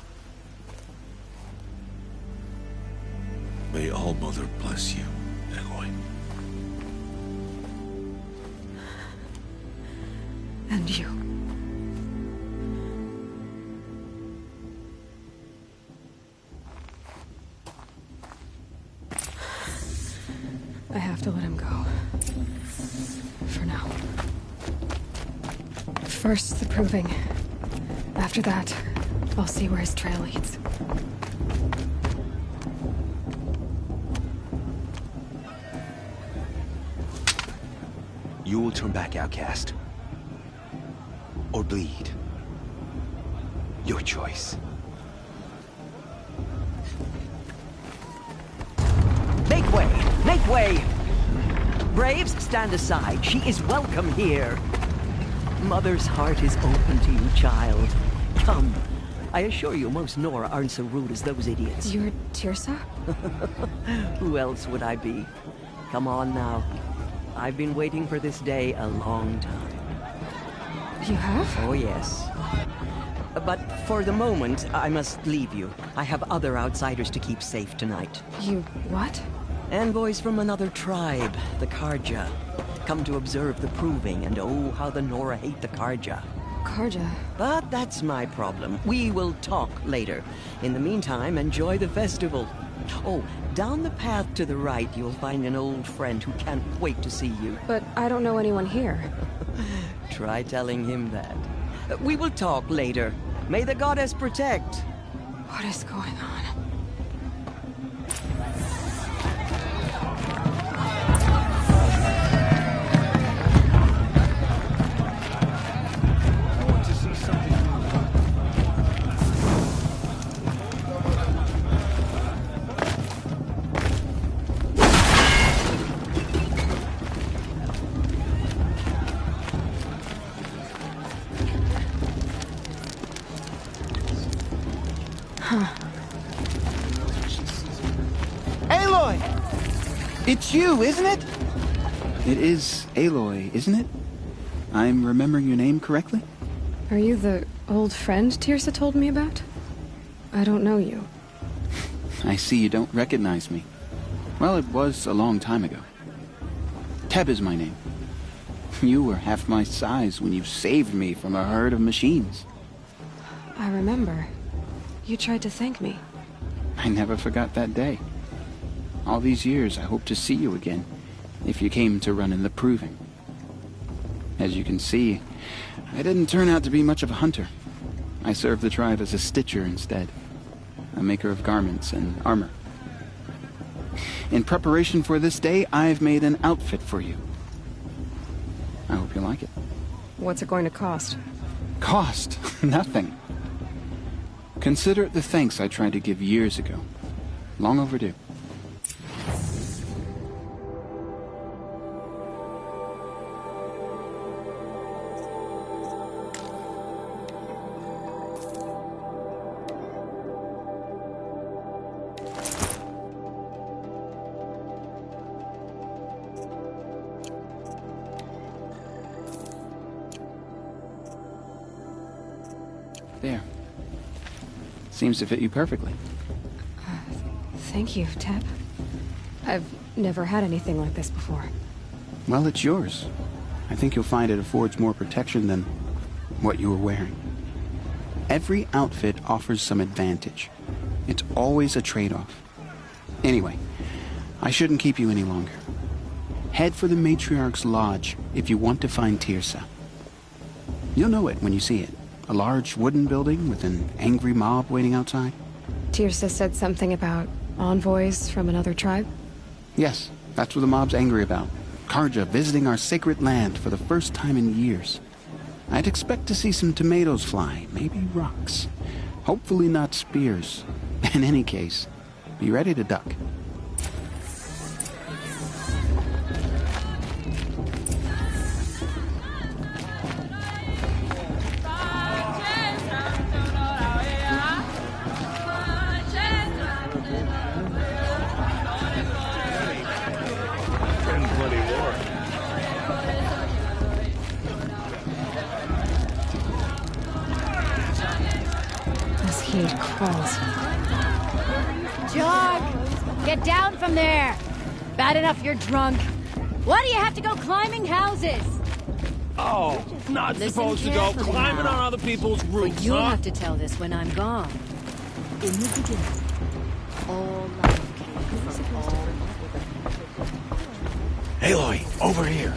Speaker 3: May All Mother bless you, Aloy.
Speaker 6: And you. I have to let him go. For now. First, the proving. After that, I'll see where his trail leads.
Speaker 7: You will turn back, outcast. Or bleed. Your choice.
Speaker 11: Make way! Make way! Braves, stand aside. She is welcome here. Mother's heart is open to you, child. Come. I assure you, most Nora aren't so rude as those idiots.
Speaker 6: You're Tirsa?
Speaker 11: Who else would I be? Come on now. I've been waiting for this day a long time.
Speaker 6: You have?
Speaker 11: Oh, yes. But for the moment, I must leave you. I have other outsiders to keep safe tonight.
Speaker 6: You what?
Speaker 11: Envoys from another tribe, the Karja. Come to observe the proving, and oh, how the Nora hate the Karja.
Speaker 6: Karja?
Speaker 11: But that's my problem. We will talk later. In the meantime, enjoy the festival. Oh, down the path to the right, you'll find an old friend who can't wait to see you.
Speaker 6: But I don't know anyone here.
Speaker 11: Try telling him that. We will talk later. May the goddess protect.
Speaker 6: What is going on?
Speaker 12: It's you, isn't it? It is Aloy, isn't it? I'm remembering your name correctly?
Speaker 6: Are you the old friend Tirsa told me about? I don't know you.
Speaker 12: I see you don't recognize me. Well, it was a long time ago. Teb is my name. You were half my size when you saved me from a herd of machines.
Speaker 6: I remember. You tried to thank me.
Speaker 12: I never forgot that day. All these years, I hope to see you again, if you came to run in the Proving. As you can see, I didn't turn out to be much of a hunter. I served the tribe as a stitcher instead, a maker of garments and armor. In preparation for this day, I've made an outfit for you. I hope you like it.
Speaker 6: What's it going to cost?
Speaker 12: Cost? Nothing. Consider it the thanks I tried to give years ago. Long overdue. There. Seems to fit you perfectly.
Speaker 6: Thank you, Teb. I've never had anything like this before.
Speaker 12: Well, it's yours. I think you'll find it affords more protection than what you were wearing. Every outfit offers some advantage. It's always a trade-off. Anyway, I shouldn't keep you any longer. Head for the Matriarch's Lodge if you want to find Tirsa. You'll know it when you see it. A large wooden building with an angry mob waiting outside.
Speaker 6: Tirsa said something about envoys from another tribe?
Speaker 12: Yes, that's what the mob's angry about. Karja visiting our sacred land for the first time in years. I'd expect to see some tomatoes fly, maybe rocks. Hopefully not spears. In any case, be ready to duck.
Speaker 6: This heat crawls.
Speaker 13: Jog! Get down from there! Bad enough you're drunk. Why do you have to go climbing houses?
Speaker 4: Oh, not
Speaker 13: Listen
Speaker 4: supposed to go
Speaker 13: carefully
Speaker 4: climbing
Speaker 13: now.
Speaker 4: on other people's roofs,
Speaker 13: But you'll
Speaker 4: huh?
Speaker 13: have to tell this when I'm gone. In the beginning, all life came from all...
Speaker 9: Aloy, over here.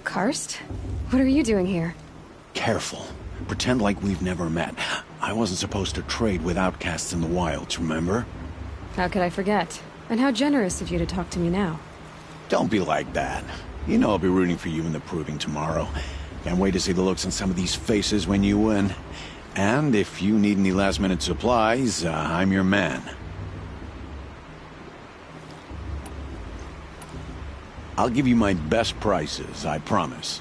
Speaker 6: Karst? What are you doing here?
Speaker 9: Careful. Pretend like we've never met. I wasn't supposed to trade with outcasts in the wilds, remember?
Speaker 6: How could I forget? And how generous of you to talk to me now.
Speaker 9: Don't be like that. You know I'll be rooting for you in the Proving tomorrow. Can't wait to see the looks on some of these faces when you win. And if you need any last-minute supplies, I'm your man. I'll give you my best prices, I promise.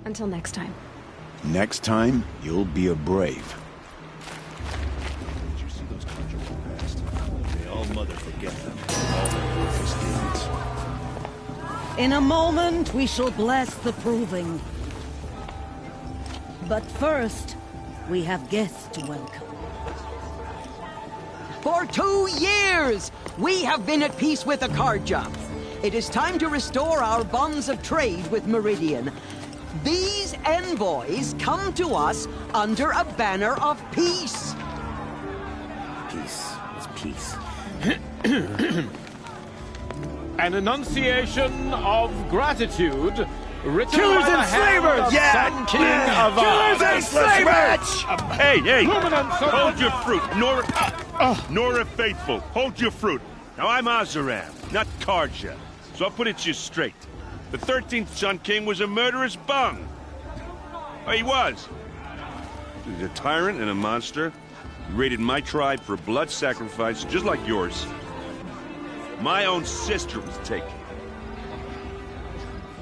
Speaker 6: Until next time.
Speaker 9: Next time, you'll be a brave.
Speaker 3: Did you see those Conjure walk past? They all mother forget them. All their purpose deeds.
Speaker 14: In a moment, we shall bless the Proving. But first, we have guests to welcome.
Speaker 11: For 2 years, we have been at peace with the Karja. It is time to restore our bonds of trade with Meridian. These envoys come to us under a banner of peace.
Speaker 8: Peace. It's peace.
Speaker 4: An enunciation of gratitude written
Speaker 9: Killers
Speaker 4: by the
Speaker 9: and
Speaker 4: hand
Speaker 9: slavers!
Speaker 4: of
Speaker 9: Yeah!
Speaker 4: Sun King of
Speaker 9: Killers and slavers!
Speaker 15: Hey,
Speaker 4: Luminance of
Speaker 15: hold your fruit. Nora Faithful, hold your fruit. Now, I'm Azaram, not Karja, so I'll put it to you straight. The 13th Sun King was a murderous bung. Oh, he was. He's a tyrant and a monster. He raided my tribe for a blood sacrifice, just like yours. My own sister was taken.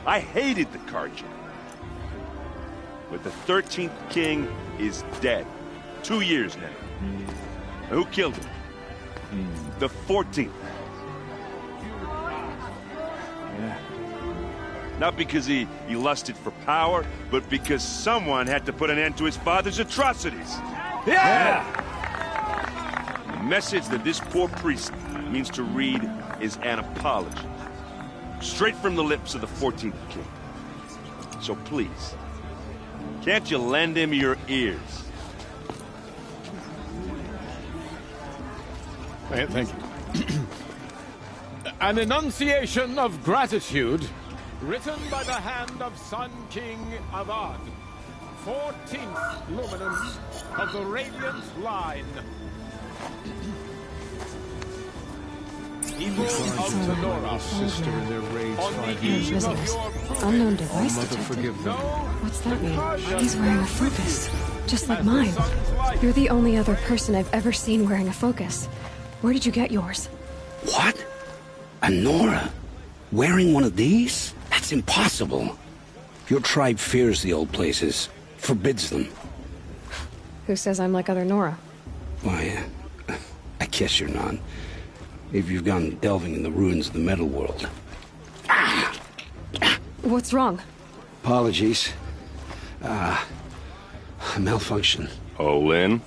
Speaker 15: I hated the Karja. But the 13th King is dead. 2 years now. Now, who killed him? The 14th.
Speaker 3: Yeah.
Speaker 15: Not because he lusted for power, but because someone had to put an end to his father's atrocities. Yeah! The message that this poor priest means to read is an apology. Straight from the lips of the 14th King. So please, can't you lend him your ears?
Speaker 4: Thank you. An enunciation of gratitude, written by the hand of Sun King Avad, 14th luminance of the Radiant Line. People of Tenora,
Speaker 16: sister in their raids
Speaker 4: on the
Speaker 16: 5 years
Speaker 4: eve
Speaker 16: ago.
Speaker 4: of your
Speaker 6: Unknown device
Speaker 16: Mother,
Speaker 6: detected.
Speaker 16: forgive them.
Speaker 6: What's that mean? He's wearing a focus, just like mine. You're the only other person I've ever seen wearing a focus. Where did you get yours?
Speaker 8: What? A Nora? Wearing one of these? That's impossible. Your tribe fears the old places, forbids them.
Speaker 6: Who says I'm like other Nora?
Speaker 8: Why, I guess you're not. If you've gone delving in the ruins of the metal world.
Speaker 6: What's wrong?
Speaker 8: Apologies. Malfunction.
Speaker 15: Oh, Lynn?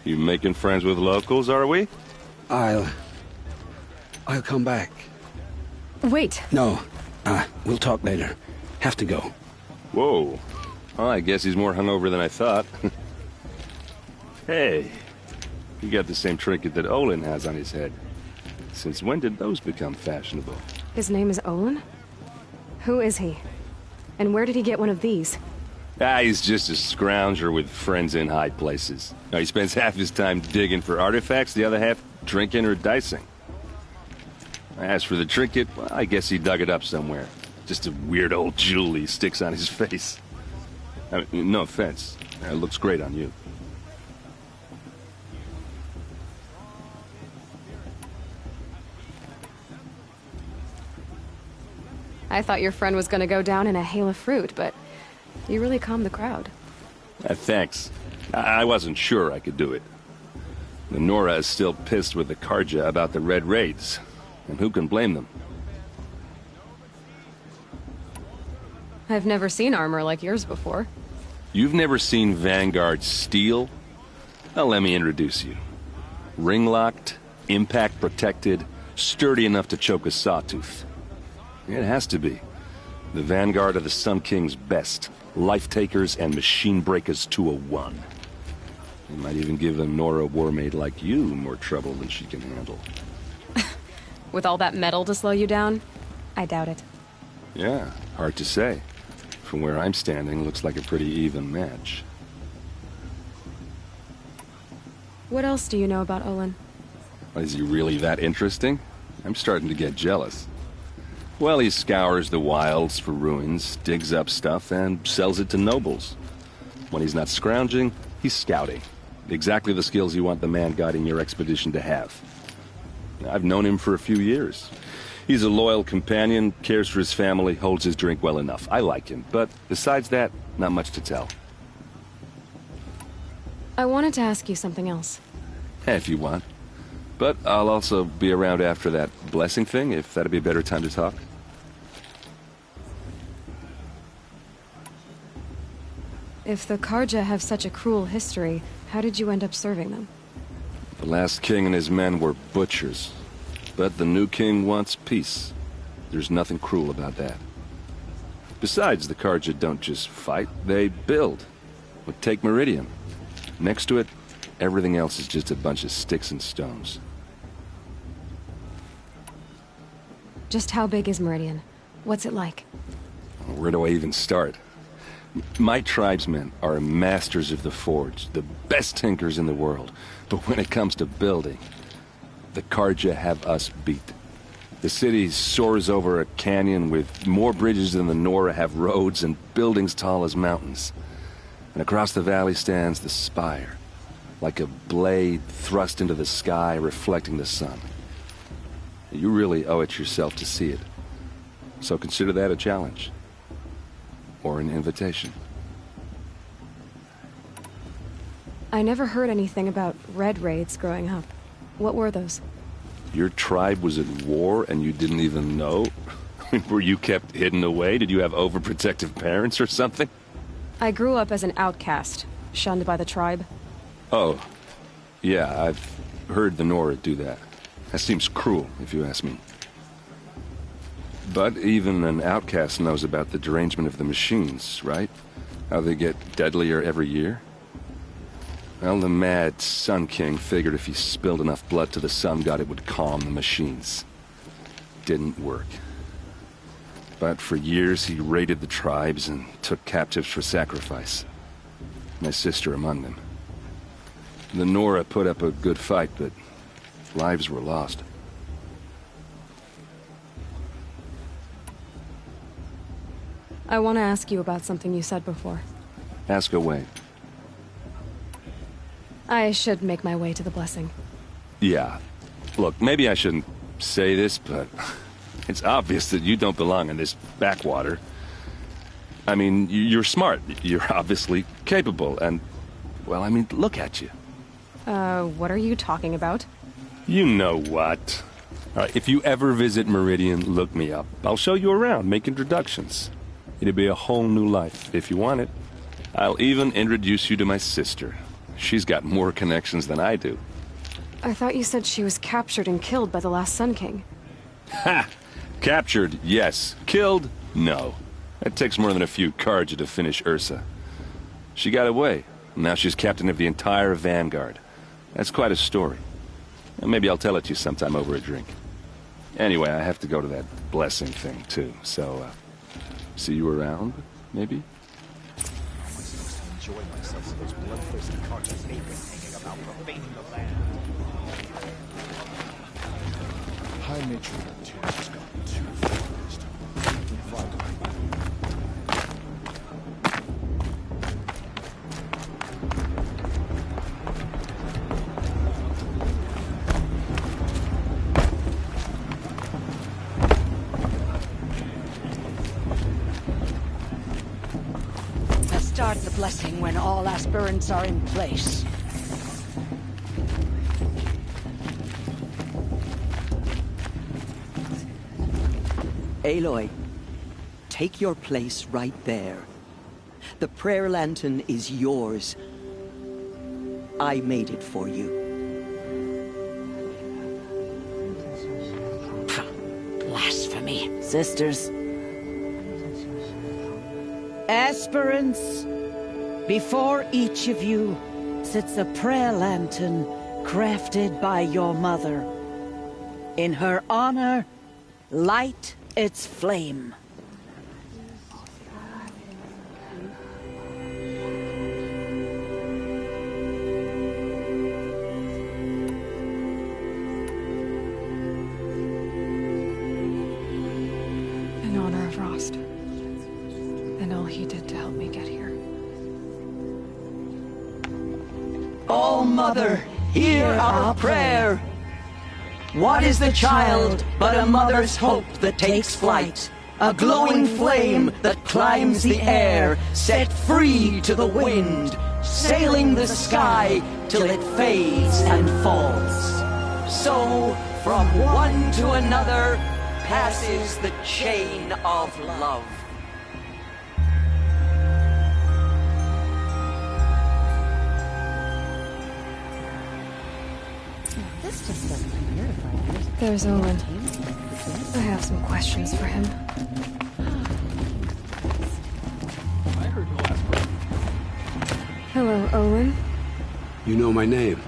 Speaker 15: You making friends with locals, are we?
Speaker 8: I'll come back.
Speaker 6: Wait.
Speaker 8: No. We'll talk later. Have to go.
Speaker 15: Whoa. Well, I guess he's more hungover than I thought. Hey, you got the same trinket that Olin has on his head. Since when did those become fashionable?
Speaker 6: His name is Olin? Who is he? And where did he get one of these?
Speaker 15: He's just a scrounger with friends in high places. Now, he spends half his time digging for artifacts, the other half drinking or dicing. As for the trinket, well, I guess he dug it up somewhere. Just a weird old jewel he sticks on his face. I mean, no offense. It looks great on you.
Speaker 6: I thought your friend was gonna go down in a hail of fruit, but you really calmed the crowd.
Speaker 15: Thanks. I wasn't sure I could do it. The Nora is still pissed with the Karja about the Red Raids. And who can blame them?
Speaker 6: I've never seen armor like yours before.
Speaker 15: You've never seen Vanguard steel? Well, let me introduce you. Ring-locked, impact-protected, sturdy enough to choke a sawtooth. It has to be. The Vanguard of the Sun King's best. Life-takers and machine-breakers to a one. It might even give a Nora warmaid like you more trouble than she can handle.
Speaker 6: With all that metal to slow you down? I doubt it.
Speaker 15: Yeah, hard to say. From where I'm standing, looks like a pretty even match.
Speaker 6: What else do you know about Olin?
Speaker 15: Is he really that interesting? I'm starting to get jealous. Well, he scours the wilds for ruins, digs up stuff, and sells it to nobles. When he's not scrounging, he's scouting. Exactly the skills you want the man guiding your expedition to have. I've known him for a few years. He's a loyal companion, cares for his family, holds his drink well enough. I like him, but besides that, not much to tell.
Speaker 6: I wanted to ask you something else.
Speaker 15: If you want. But I'll also be around after that blessing thing, if that'd be a better time to talk.
Speaker 6: If the Karja have such a cruel history, how did you end up serving them?
Speaker 15: The last king and his men were butchers. But the new king wants peace. There's nothing cruel about that. Besides, the Karja don't just fight, they build. But take Meridian. Next to it, everything else is just a bunch of sticks and stones.
Speaker 6: Just how big is Meridian? What's it like?
Speaker 15: Where do I even start? My tribesmen are masters of the forge, the best tinkers in the world. But when it comes to building, the Karja have us beat. The city soars over a canyon with more bridges than the Nora have roads and buildings tall as mountains. And across the valley stands the spire, like a blade thrust into the sky reflecting the sun. You really owe it yourself to see it. So consider that a challenge. Or an invitation.
Speaker 6: I never heard anything about red raids growing up. What were those?
Speaker 15: Your tribe was at war and you didn't even know? Were you kept hidden away? Did you have overprotective parents or something?
Speaker 6: I grew up as an outcast, shunned by the tribe.
Speaker 15: Oh, yeah, I've heard the Nora do that. That seems cruel, if you ask me. But even an outcast knows about the derangement of the machines, right? How they get deadlier every year? Well, the mad Sun King figured if he spilled enough blood to the Sun God, it would calm the machines. Didn't work. But for years, he raided the tribes and took captives for sacrifice. My sister among them. The Nora put up a good fight, but lives were lost.
Speaker 6: I want to ask you about something you said before.
Speaker 15: Ask away.
Speaker 6: I should make my way to the blessing.
Speaker 15: Yeah. Look, maybe I shouldn't say this, but it's obvious that you don't belong in this backwater. I mean, you're smart. You're obviously capable, and, well, I mean, look at you.
Speaker 6: What are you talking about?
Speaker 15: You know what. All right, if you ever visit Meridian, look me up. I'll show you around, make introductions. It'll be a whole new life, if you want it. I'll even introduce you to my sister. She's got more connections than I do.
Speaker 6: I thought you said she was captured and killed by the last Sun King.
Speaker 15: Ha! Captured, yes. Killed, no. That takes more than a few Carja to finish Ursa. She got away. Now she's captain of the entire Vanguard. That's quite a story. And maybe I'll tell it to you sometime over a drink. Anyway, I have to go to that blessing thing, too. So, see you around, maybe?
Speaker 16: Enjoy myself with those bloodthirsty Carja papers hanging about profaning the land. High Matron too has gone too far this time. Invite me.
Speaker 14: Start the blessing when all aspirants are in place.
Speaker 11: Aloy, take your place right there. The prayer lantern is yours. I made it for you.
Speaker 14: Blasphemy. Sisters. Aspirants, before each of you sits a prayer lantern crafted by your mother. In her honor, light its flame.
Speaker 6: In honor of Rost. And all he did to help me get here.
Speaker 11: Oh, Mother, hear our prayer. What is the child but a mother's hope that takes flight? A glowing flame that climbs the air, set free to the wind, sailing the sky till it fades and falls. So, from one to another, passes the chain of love.
Speaker 13: This just doesn't appear to find
Speaker 6: There's Owen. I have some questions for him. Hello, Owen.
Speaker 8: You know my name?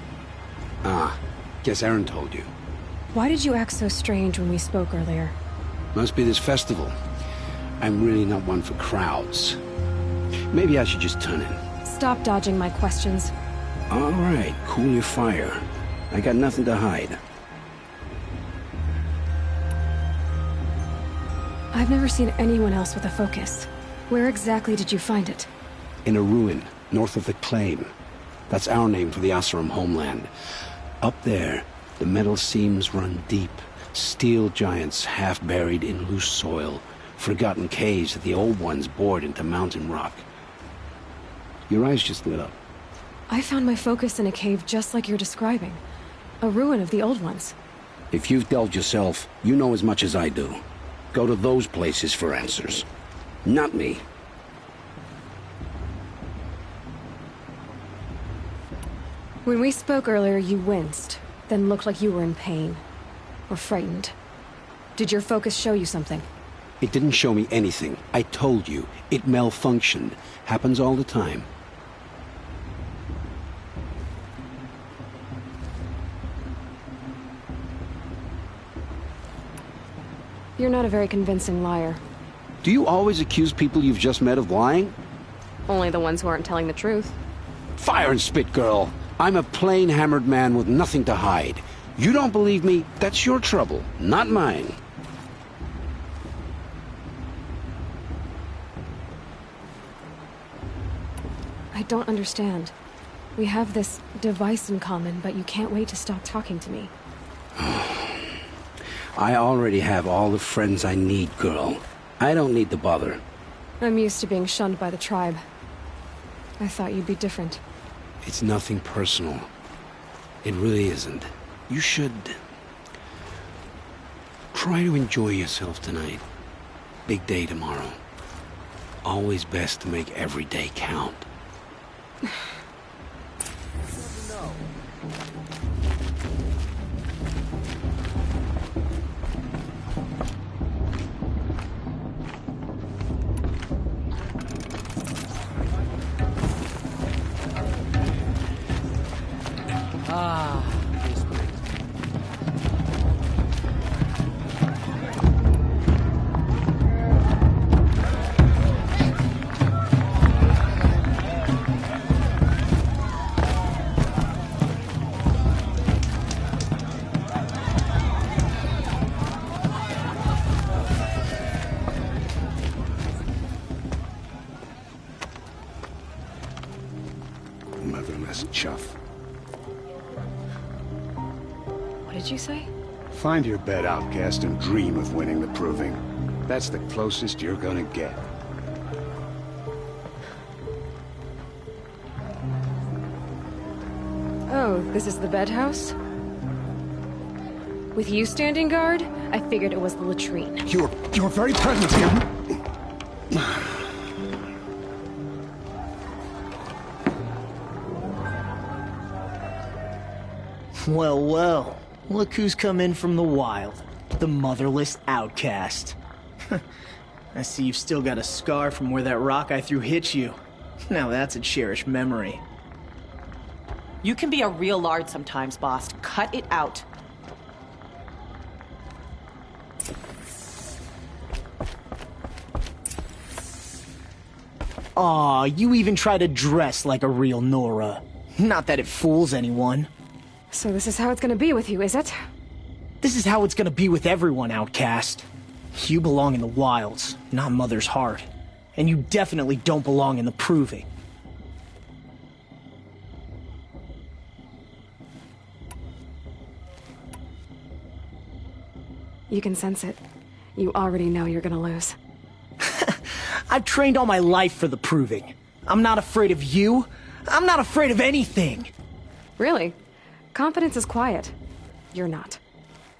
Speaker 8: Ah, guess Aaron told you.
Speaker 6: Why did you act so strange when we spoke earlier?
Speaker 8: Must be this festival. I'm really not one for crowds. Maybe I should just turn in.
Speaker 6: Stop dodging my questions.
Speaker 8: All right, cool your fire. I got nothing to hide.
Speaker 6: I've never seen anyone else with a focus. Where exactly did you find it?
Speaker 8: In a ruin, north of the Claim. That's our name for the Oseram homeland. Up there, the metal seams run deep. Steel giants half buried in loose soil. Forgotten caves that the old ones bored into mountain rock. Your eyes just lit up.
Speaker 6: I found my focus in a cave just like you're describing. A ruin of the old ones.
Speaker 8: If you've delved yourself, you know as much as I do. Go to those places for answers. Not me.
Speaker 6: When we spoke earlier, you winced, then looked like you were in pain. Or frightened. Did your focus show you something?
Speaker 8: It didn't show me anything. I told you. It malfunctioned. Happens all the time.
Speaker 6: You're not a very convincing liar.
Speaker 8: Do you always accuse people you've just met of lying?
Speaker 6: Only the ones who aren't telling the truth.
Speaker 8: Fire and spit, girl. I'm a plain hammered man with nothing to hide. You don't believe me? That's your trouble, not mine.
Speaker 6: I don't understand. We have this device in common, but you can't wait to stop talking to me.
Speaker 8: I already have all the friends I need, girl. I don't need the bother.
Speaker 6: I'm used to being shunned by the tribe. I thought you'd be different.
Speaker 8: It's nothing personal. It really isn't. You should... try to enjoy yourself tonight. Big day tomorrow. Always best to make every day count.
Speaker 17: Motherless chuff.
Speaker 6: What did you say?
Speaker 17: Find your bed, outcast, and dream of winning the proving. That's the closest you're gonna get.
Speaker 6: Oh, this is the bedhouse? With you standing guard, I figured it was the latrine.
Speaker 17: Your very presence here...
Speaker 18: Well, well. Look who's come in from the wild. The motherless outcast. I see you've still got a scar from where that rock I threw hit you. Now that's a cherished memory.
Speaker 19: You can be a real lard sometimes, boss. Cut it out.
Speaker 18: Aw, you even try to dress like a real Nora. Not that it fools anyone.
Speaker 6: So this is how it's gonna be with you, is it?
Speaker 18: This is how it's gonna be with everyone, outcast. You belong in the wilds, not Mother's heart. And you definitely don't belong in the proving.
Speaker 6: You can sense it. You already know you're gonna lose.
Speaker 18: I've trained all my life for the proving. I'm not afraid of you. I'm not afraid of anything.
Speaker 6: Really? Confidence is quiet. You're not.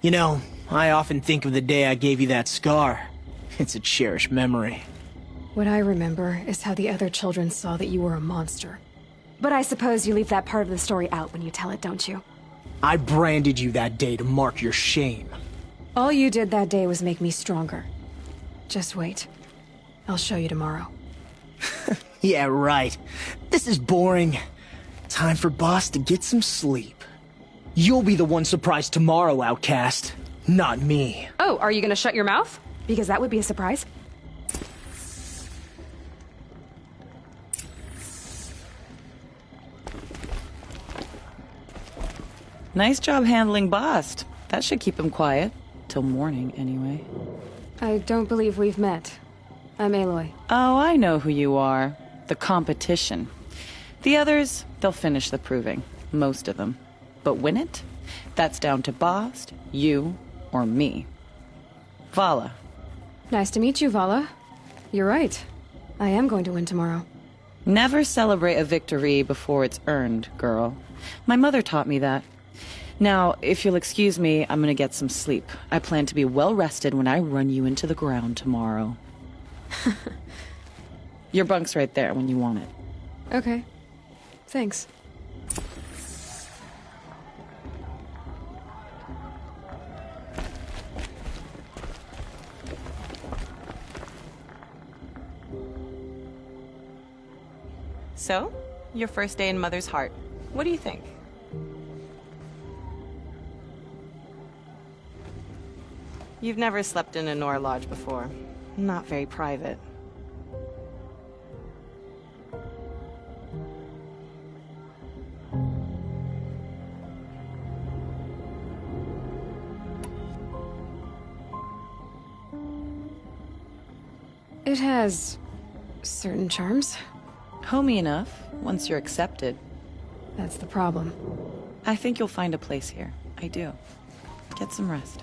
Speaker 18: You know, I often think of the day I gave you that scar. It's a cherished memory.
Speaker 6: What I remember is how the other children saw that you were a monster. But I suppose you leave that part of the story out when you tell it, don't you?
Speaker 18: I branded you that day to mark your shame.
Speaker 6: All you did that day was make me stronger. Just wait. I'll show you tomorrow.
Speaker 18: Yeah, right. This is boring. Time for Boss to get some sleep. You'll be the one surprised tomorrow, outcast. Not me.
Speaker 6: Oh, are you gonna shut your mouth? Because that would be a surprise.
Speaker 19: Nice job handling Bast. That should keep him quiet. Till morning, anyway.
Speaker 6: I don't believe we've met. I'm Aloy.
Speaker 19: Oh, I know who you are. The competition. The others, they'll finish the proving. Most of them. But win it? That's down to Bast, you, or me. Vala.
Speaker 6: Nice to meet you, Vala. You're right. I am going to win tomorrow.
Speaker 19: Never celebrate a victory before it's earned, girl. My mother taught me that. Now, if you'll excuse me, I'm gonna get some sleep. I plan to be well rested when I run you into the ground tomorrow. Your bunk's right there when you want it.
Speaker 6: Okay. Thanks.
Speaker 19: So, your first day in Mother's heart. What do you think? You've never slept in a Nora lodge before. Not very private.
Speaker 6: It has certain charms.
Speaker 19: Homey enough, once you're accepted.
Speaker 6: That's the problem.
Speaker 19: I think you'll find a place here. I do. Get some rest.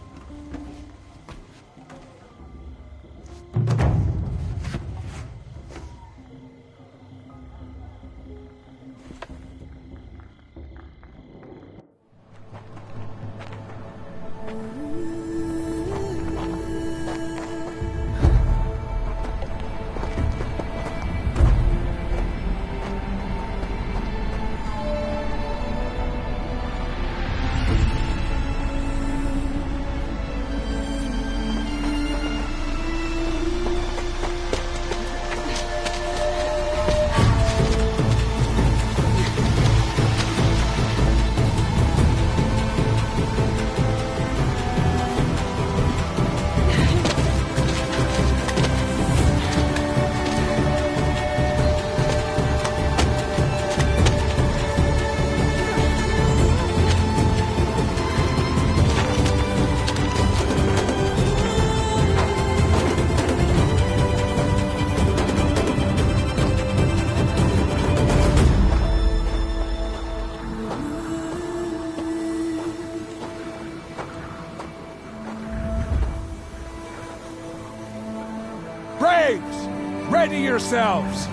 Speaker 17: Ready yourselves!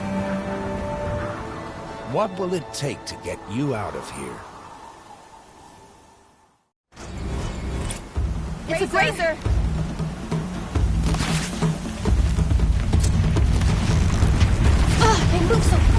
Speaker 17: What will it take to get you out of here?
Speaker 13: It's a bracer! They move so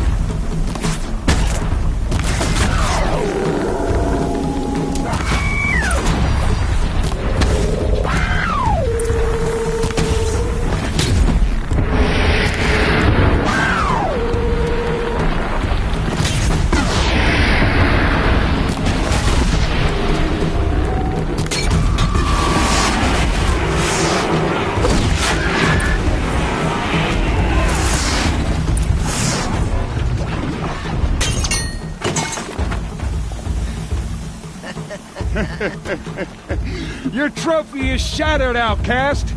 Speaker 17: Your trophy is shattered, outcast.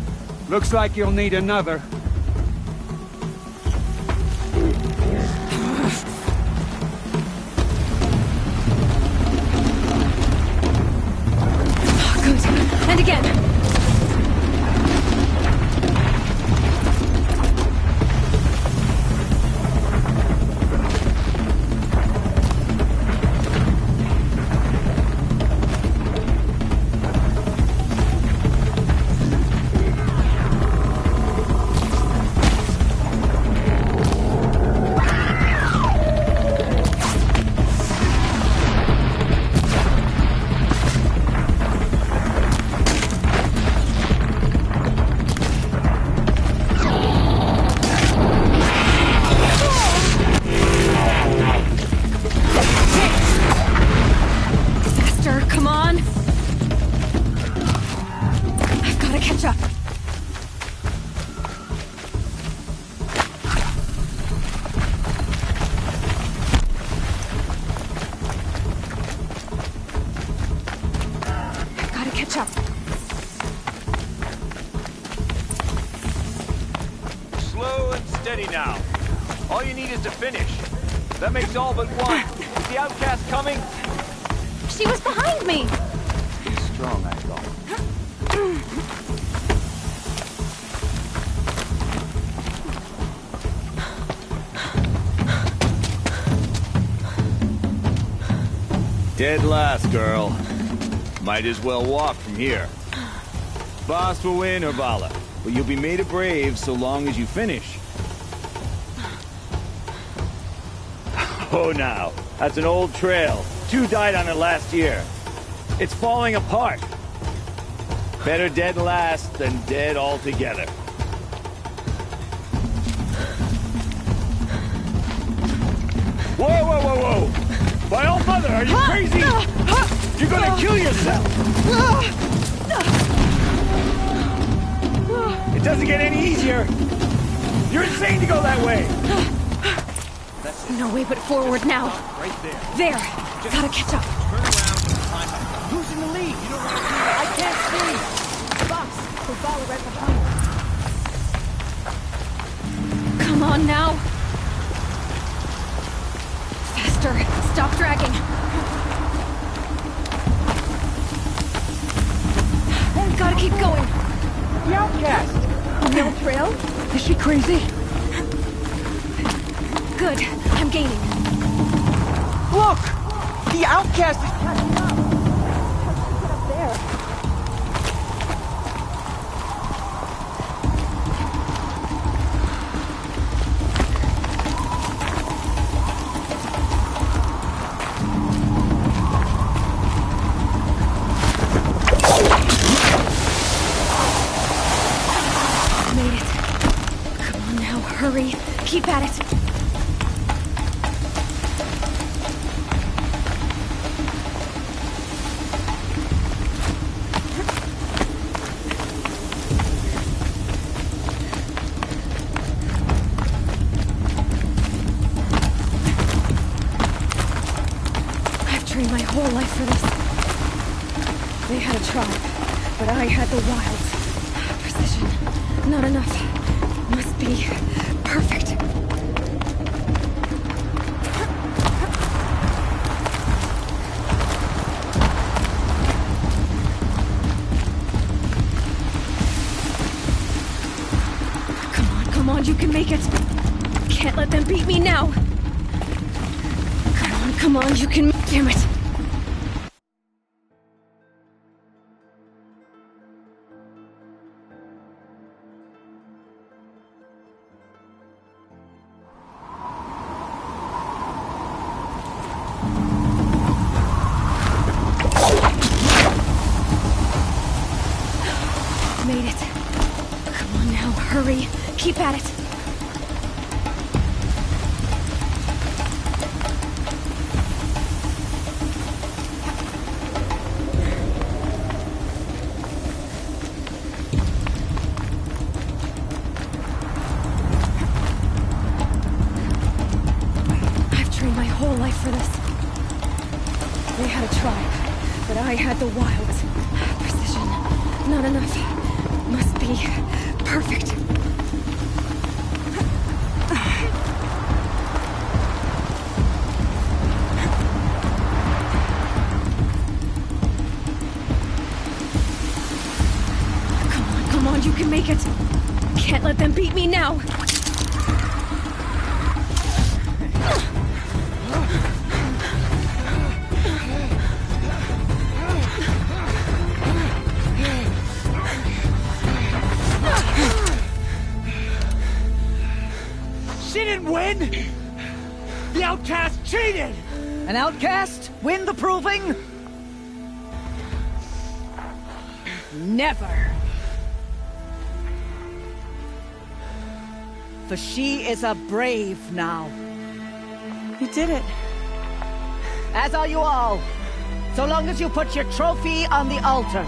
Speaker 17: Looks like you'll need another.
Speaker 6: Good. And again.
Speaker 20: Steady now. All you need is to finish. That makes all but one. Is the outcast coming?
Speaker 6: She was behind me!
Speaker 16: Be strong, I thought.
Speaker 20: Dead last, girl. Might as well walk from here. Boss will win, Urvala, but you'll be made a brave so long as you finish. Oh, now. That's an old trail. 2 died on it last year. It's falling apart. Better dead last than dead altogether. Whoa, whoa, whoa, whoa! My old mother, are you crazy? You're gonna kill yourself! It doesn't get any easier! You're insane to go that way!
Speaker 6: No way but forward now.
Speaker 20: Right there.
Speaker 6: There! Gotta catch up.
Speaker 20: Turn around and climb up. Who's in the lead? You don't want to do that.
Speaker 11: I can't see! Box, Urvala right behind us.
Speaker 6: Come on now! Faster! Stop dragging! Gotta keep going!
Speaker 11: The outcast! On the old trail? Is she crazy?
Speaker 6: Good. I'm gaining.
Speaker 11: Look! The outcast is catching up! Get up there.
Speaker 6: Made it. Come on now, hurry. Keep at it. Trained my whole life for this. They had a tribe, but I had the wilds. Precision, not enough. Must be perfect. Come on, you can make it. Can't let them beat me now. Come on, you can... Damn it! Made it. Come on now, hurry. Keep at it. For this. They had a tribe, but I had the wilds. Precision, not enough. Must be perfect. Come on, you can make it. Can't let them beat me now.
Speaker 11: Win? The outcast cheated! An outcast? Win the proving? Never! For she is a brave now.
Speaker 19: You did it.
Speaker 11: As are you all. So long as you put your trophy on the altar.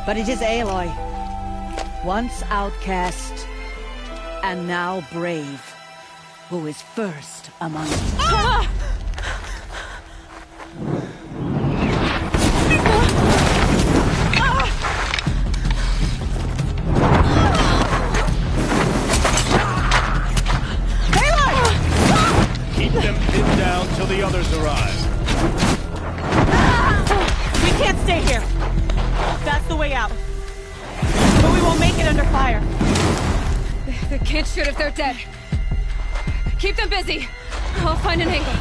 Speaker 11: But it is Aloy. Once outcast, and now brave, who is first among us.
Speaker 6: Ah! right under fire. They can't shoot if they're dead. Keep them busy. I'll find an angle.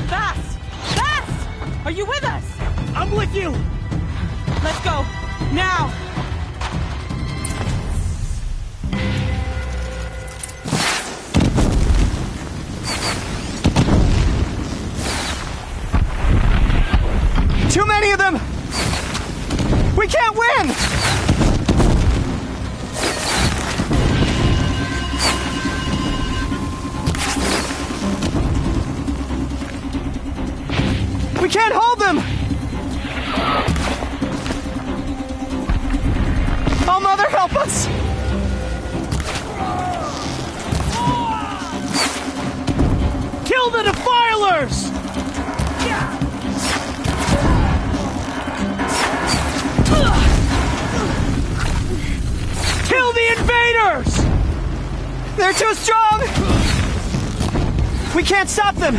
Speaker 19: Bass! Bass! Are you with us?
Speaker 18: I'm with you!
Speaker 19: Let's go. Now!
Speaker 18: Too many of them! We can't win! We can't hold them! Oh, Mother, help us! Kill the defilers! Kill the invaders! They're too strong! We can't stop them!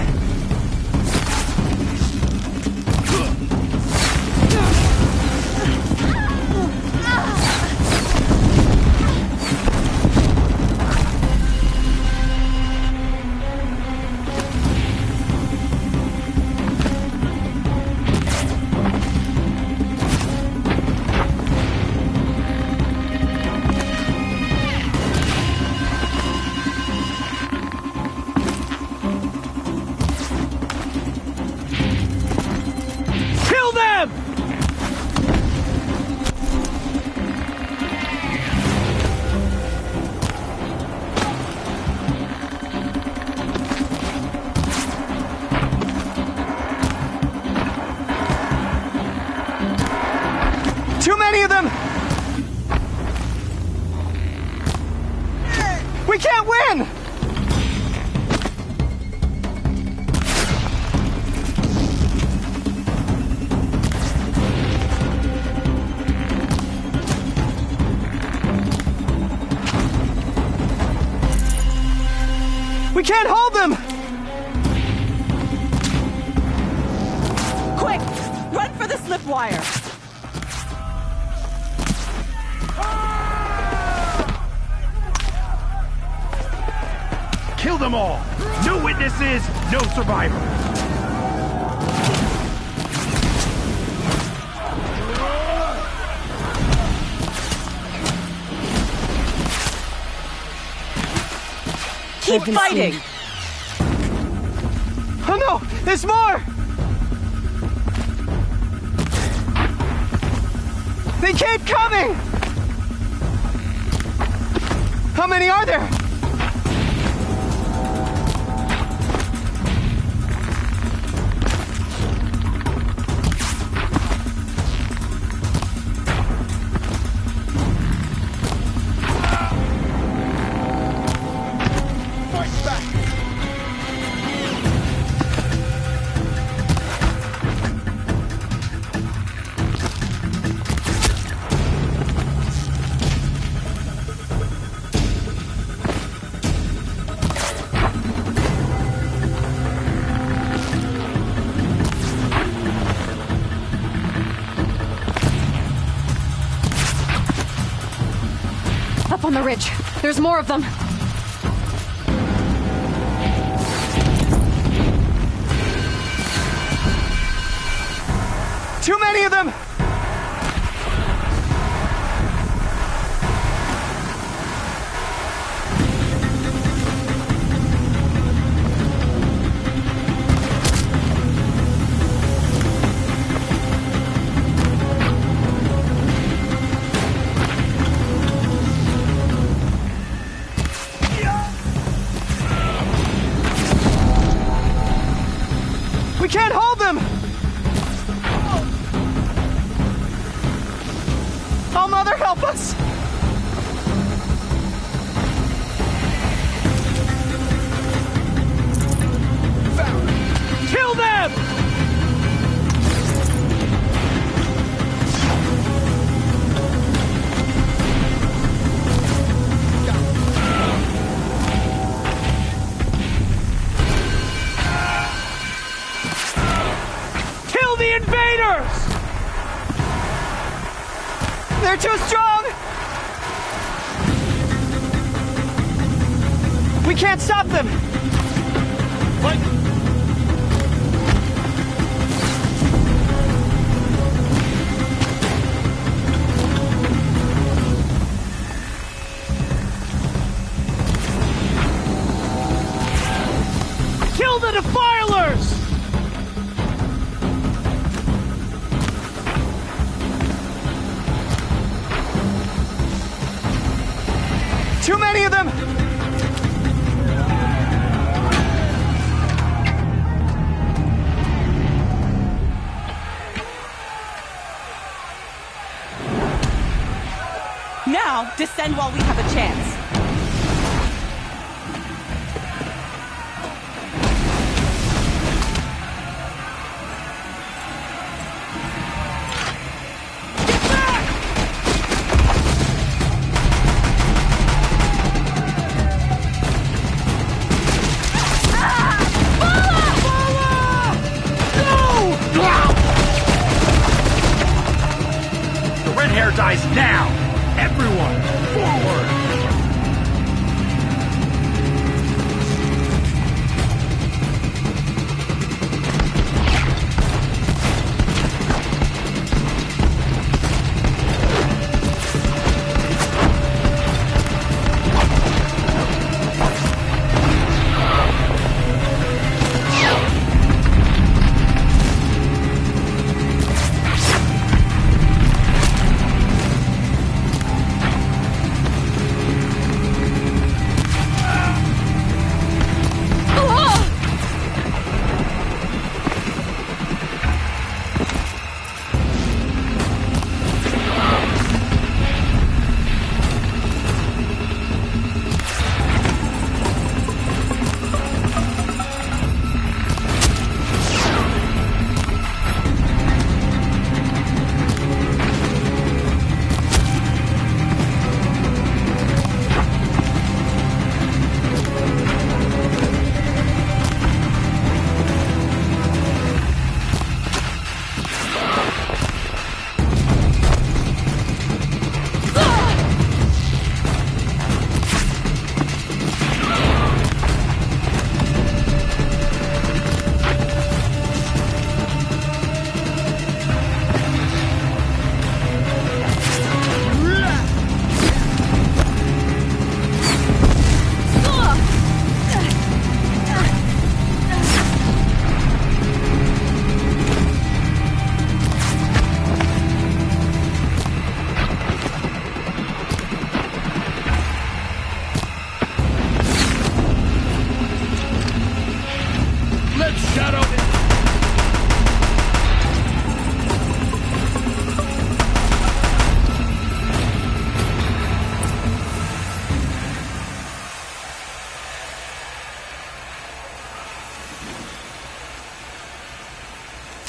Speaker 18: Too many of them! We can't win! We can't hold them!
Speaker 19: Quick! Run for the slip wire!
Speaker 21: Kill them all! No witnesses, no survivors!
Speaker 19: Keep fighting!
Speaker 18: Oh no! There's more! They keep coming! How many are there?
Speaker 6: Up on the ridge. There's more of them.
Speaker 18: Too many of them! We can't hold them! Oh, Mother, help us! Kill them! Kill the invaders! They're too strong! can't stop them!
Speaker 4: What?
Speaker 18: Kill the defilers! Too many of them!
Speaker 2: Now, descend while we have a chance.
Speaker 21: The red hair dies now! Everyone, forward!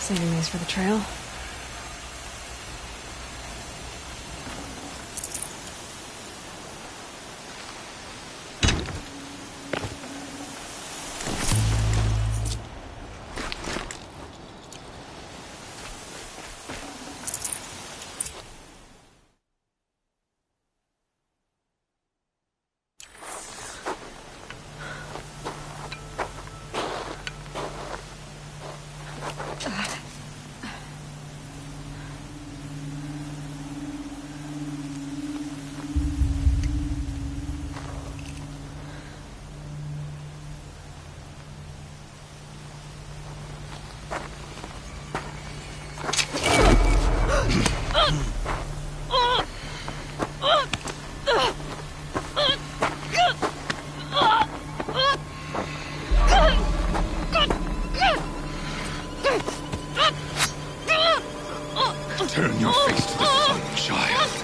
Speaker 6: Saving these for the trail.
Speaker 3: Turn your face to the sun, child.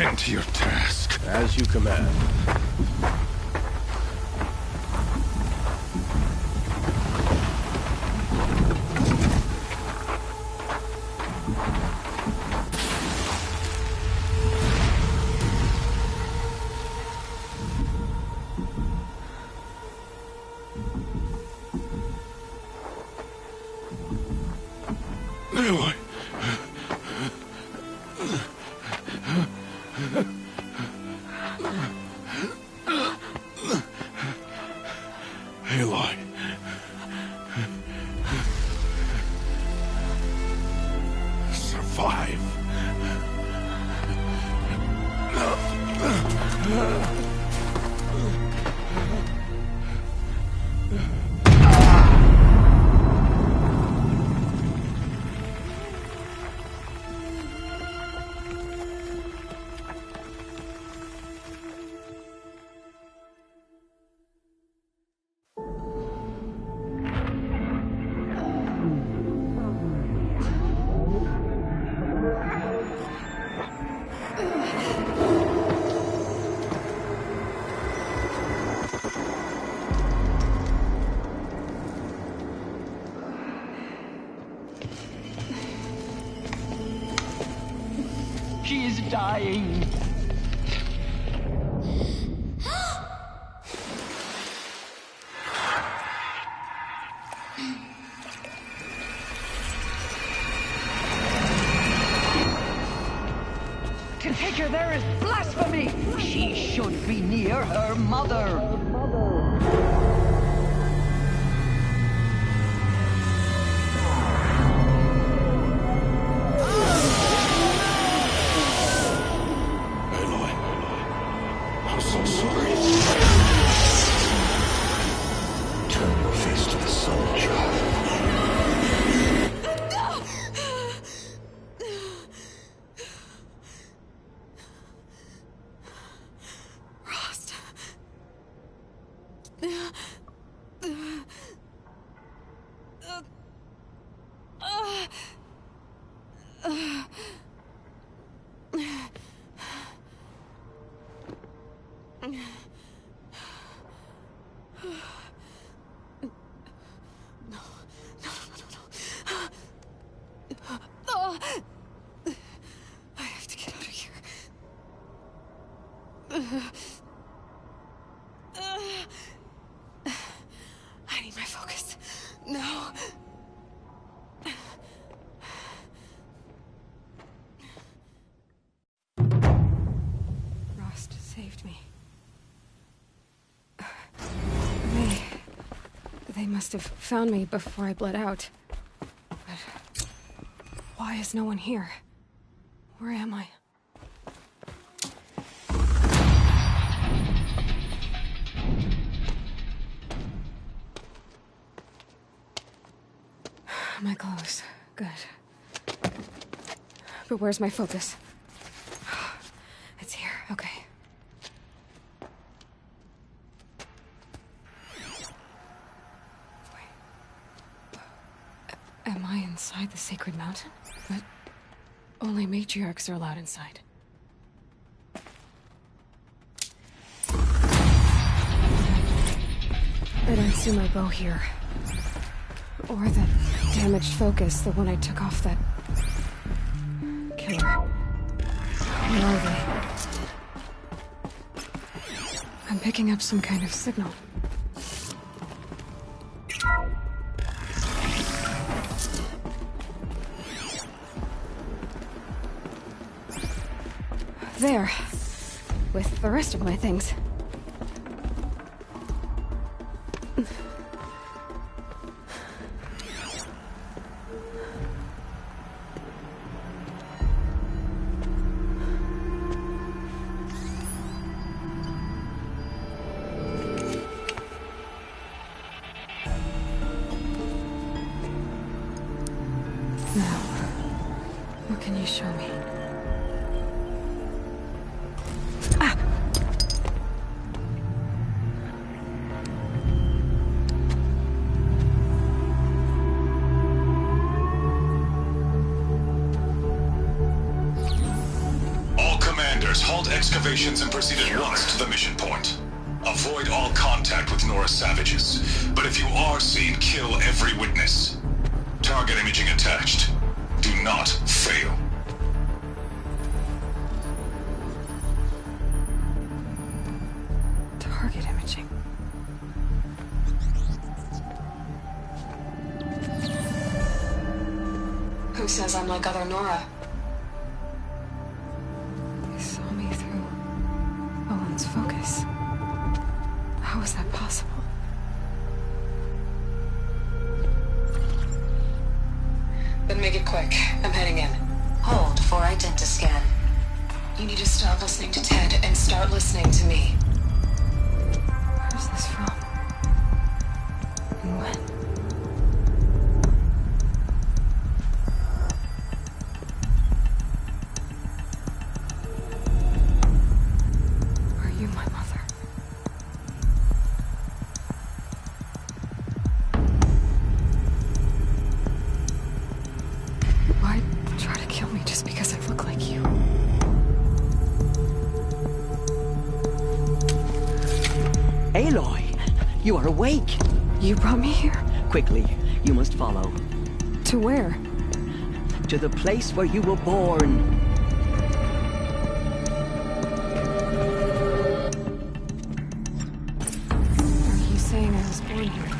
Speaker 3: Attend to your task.
Speaker 1: As you command.
Speaker 3: Aloy. Aloy. Survive.
Speaker 11: She is dying. To take her there is blasphemy. She should be near her mother.
Speaker 3: I'm so sorry. Turn your face to the sun, child.
Speaker 6: Rost. I have to get out of here. I need my focus. No. Rost saved me. They must have found me before I bled out. But why is no one here? Where am I? My clothes. Good. But where's my focus? It's here. Okay. Am I inside the sacred mountain? But only matriarchs are allowed inside. I don't see my bow here. Or that damaged focus, the one I took off that killer. Where are they? I'm picking up some kind of signal. There. With the rest of my things. Now, what can you show me?
Speaker 3: All commanders, halt
Speaker 1: excavations and proceed at once to the mission point. Avoid all contact with Nora savages, but if you are seen, kill every witness. Target imaging attached. Do not fail.
Speaker 6: Target imaging.
Speaker 22: Who says I'm like other Nora?
Speaker 6: They saw me through Owen's focus. How is that possible?
Speaker 22: Then make it quick. I'm heading in.
Speaker 23: Hold for identiscan.
Speaker 22: You need to stop listening to Ted and start listening to me.
Speaker 6: Where's this from? And when? Are you my mother? Why try to kill me just because I look like you?
Speaker 11: Aloy, you are awake.
Speaker 6: You brought me here?
Speaker 11: Quickly, you must follow.
Speaker 6: To where?
Speaker 11: To the place where you were born.
Speaker 6: Are you saying I was born here?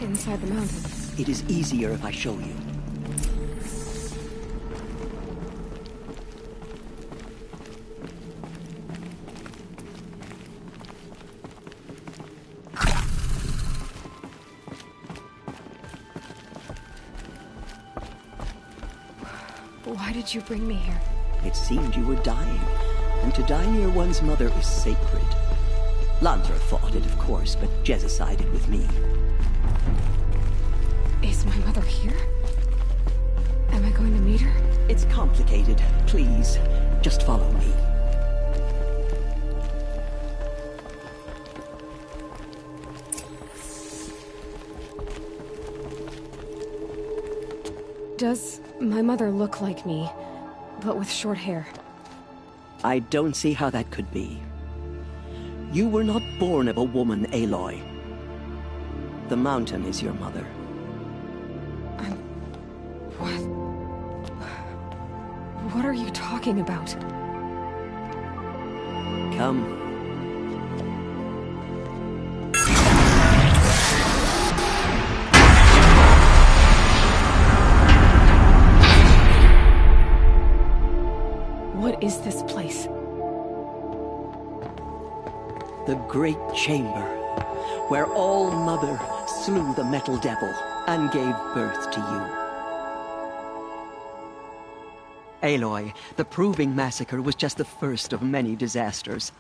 Speaker 6: Inside the mountain?
Speaker 11: It is easier if I show you.
Speaker 6: Why did you bring me here?
Speaker 11: It seemed you were dying, and to die near one's mother is sacred. Lansra fought it, of course, but Jezza sided with me.
Speaker 6: Is my mother here? Am I going to meet her?
Speaker 11: It's complicated. Please, just follow me.
Speaker 6: Does my mother look like me, but with short hair?
Speaker 11: I don't see how that could be. You were not born of a woman, Aloy. The mountain is your mother.
Speaker 6: What are you talking about?
Speaker 11: Come.
Speaker 6: What is this place?
Speaker 11: The Great Chamber, where All Mother slew the Metal Devil and gave birth to you. Aloy, the Proving Massacre was just the first of many disasters.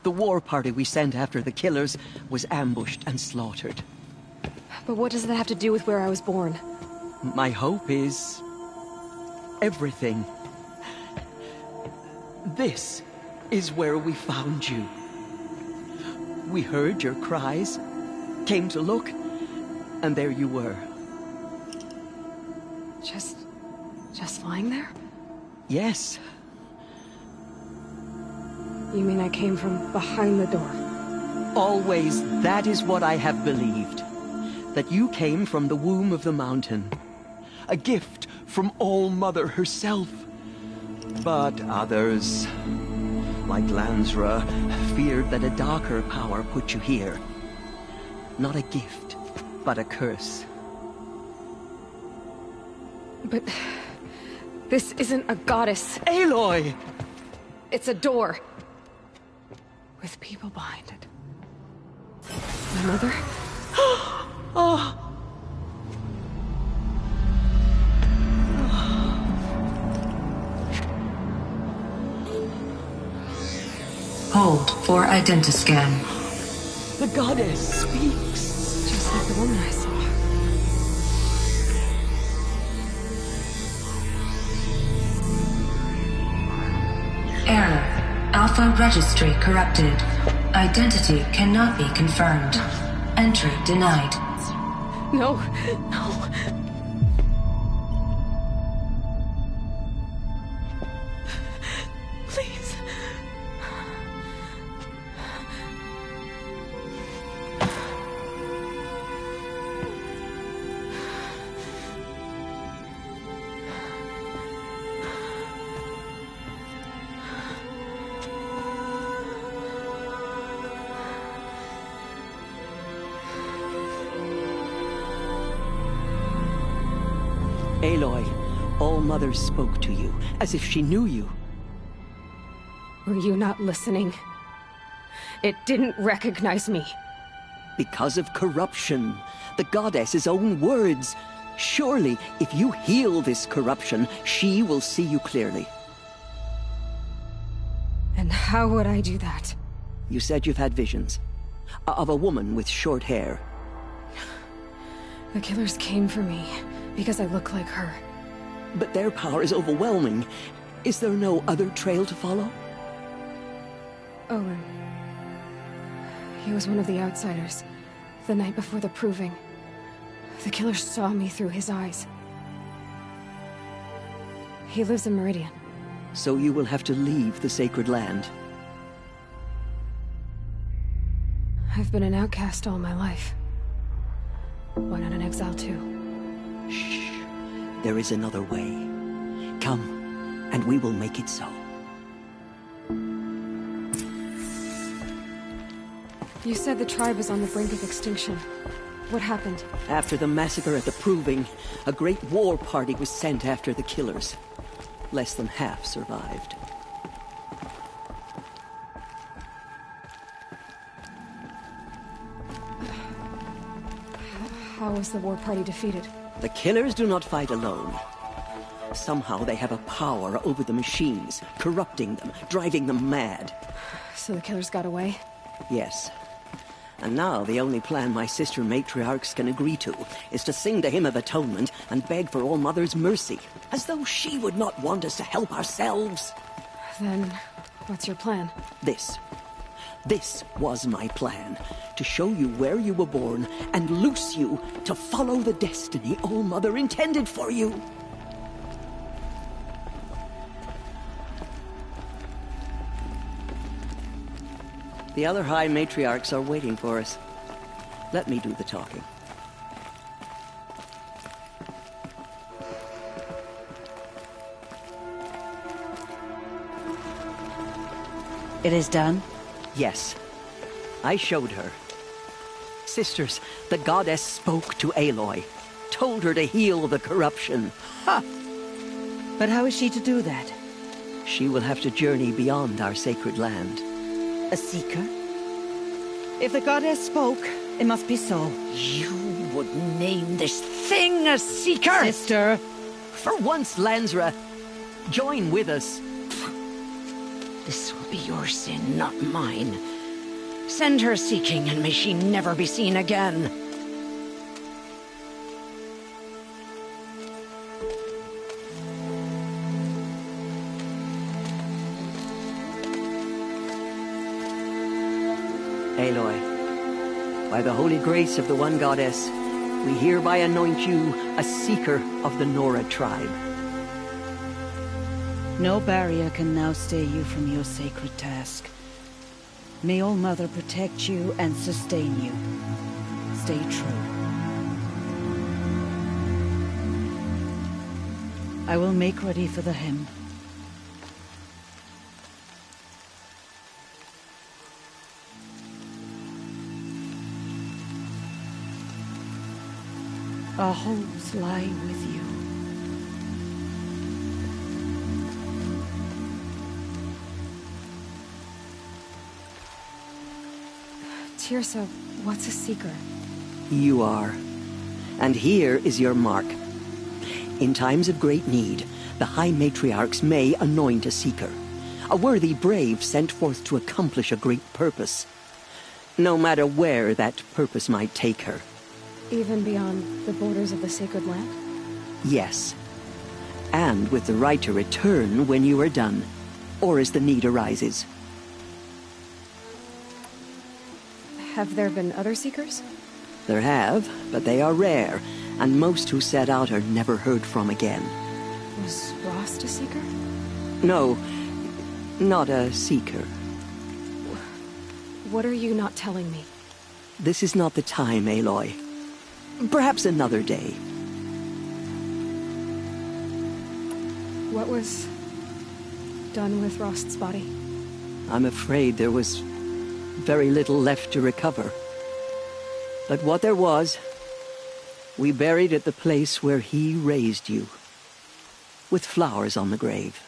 Speaker 11: The war party we sent after the killers was ambushed and slaughtered.
Speaker 6: But what does that have to do with where I was born?
Speaker 11: My hope is everything. This is where we found you. We heard your cries, came to look, and there you were.
Speaker 6: Just lying there?
Speaker 11: Yes.
Speaker 6: You mean I came from behind the door?
Speaker 11: Always, that is what I have believed. That you came from the womb of the mountain. A gift from All Mother herself. But others, like Lansra, feared that a darker power put you here. Not a gift, but a curse.
Speaker 6: But this isn't a goddess.
Speaker 11: Aloy!
Speaker 6: It's a door. With people behind it. My mother?
Speaker 11: Oh!
Speaker 23: Hold for identiscan.
Speaker 11: The goddess speaks.
Speaker 6: Just like the woman I saw.
Speaker 23: Error. Alpha registry corrupted. Identity cannot be confirmed. Entry denied.
Speaker 6: No, no. Please.
Speaker 11: Aloy, All-Mother spoke to you, as if she knew you.
Speaker 6: Were you not listening? It didn't recognize me.
Speaker 11: Because of corruption. The goddess's own words. Surely, if you heal this corruption, she will see you clearly.
Speaker 6: And how would I do that?
Speaker 11: You said you've had visions. Of a woman with short hair.
Speaker 6: The killers came for me because I look like her.
Speaker 11: But their power is overwhelming. Is there no other trail to follow?
Speaker 6: Owen. He was one of the outsiders. The night before the proving. The killers saw me through his eyes. He lives in Meridian.
Speaker 11: So you will have to leave the sacred land.
Speaker 6: I've been an outcast all my life. Why not an exile too?
Speaker 11: Shh. There is another way. Come, and we will make it so.
Speaker 6: You said the tribe is on the brink of extinction. What happened?
Speaker 11: After the massacre at the Proving, a great war party was sent after the killers. Less than half survived.
Speaker 6: How was the war party defeated?
Speaker 11: The killers do not fight alone. Somehow they have a power over the machines, corrupting them, driving them mad.
Speaker 6: So the killers got away?
Speaker 11: Yes. And now the only plan my sister matriarchs can agree to is to sing the Hymn of Atonement and beg for All-Mother's mercy, as though she would not want us to help ourselves.
Speaker 6: Then, what's your plan?
Speaker 11: This was my plan, to show you where you were born and loose you to follow the destiny All-Mother intended for you. The other High Matriarchs are waiting for us. Let me do the talking.
Speaker 14: It is done?
Speaker 11: Yes. I showed her. Sisters, the goddess spoke to Aloy. Told her to heal the corruption.
Speaker 14: Ha! But how is she to do that?
Speaker 11: She will have to journey beyond our sacred land.
Speaker 14: A seeker? If the goddess spoke, it must be so.
Speaker 11: You would name this thing a seeker?
Speaker 14: Sister!
Speaker 11: For once, Lansra, join with us.
Speaker 5: This will be your sin, not mine. Send her seeking, and may she never be seen again.
Speaker 11: Aloy, by the holy grace of the One Goddess, we hereby anoint you a seeker of the Nora tribe.
Speaker 14: No barrier can now stay you from your sacred task. May All-Mother protect you and sustain you. Stay true. I will make ready for the hymn. Our hopes lie with you.
Speaker 6: Tirsa, what's a seeker?
Speaker 11: You are. And here is your mark. In times of great need, the High Matriarchs may anoint a seeker. A worthy brave sent forth to accomplish a great purpose. No matter where that purpose might take her.
Speaker 6: Even beyond the borders of the sacred land?
Speaker 11: Yes. And with the right to return when you are done, or as the need arises.
Speaker 6: Have there been other seekers?
Speaker 11: There have, but they are rare, and most who set out are never heard from again.
Speaker 6: Was Rost a seeker?
Speaker 11: No, not a seeker.
Speaker 6: What are you not telling me?
Speaker 11: This is not the time, Aloy. Perhaps another day.
Speaker 6: What was done with Rost's body?
Speaker 11: I'm afraid there was very little left to recover. But what there was, we buried at the place where he raised you. with flowers on the grave.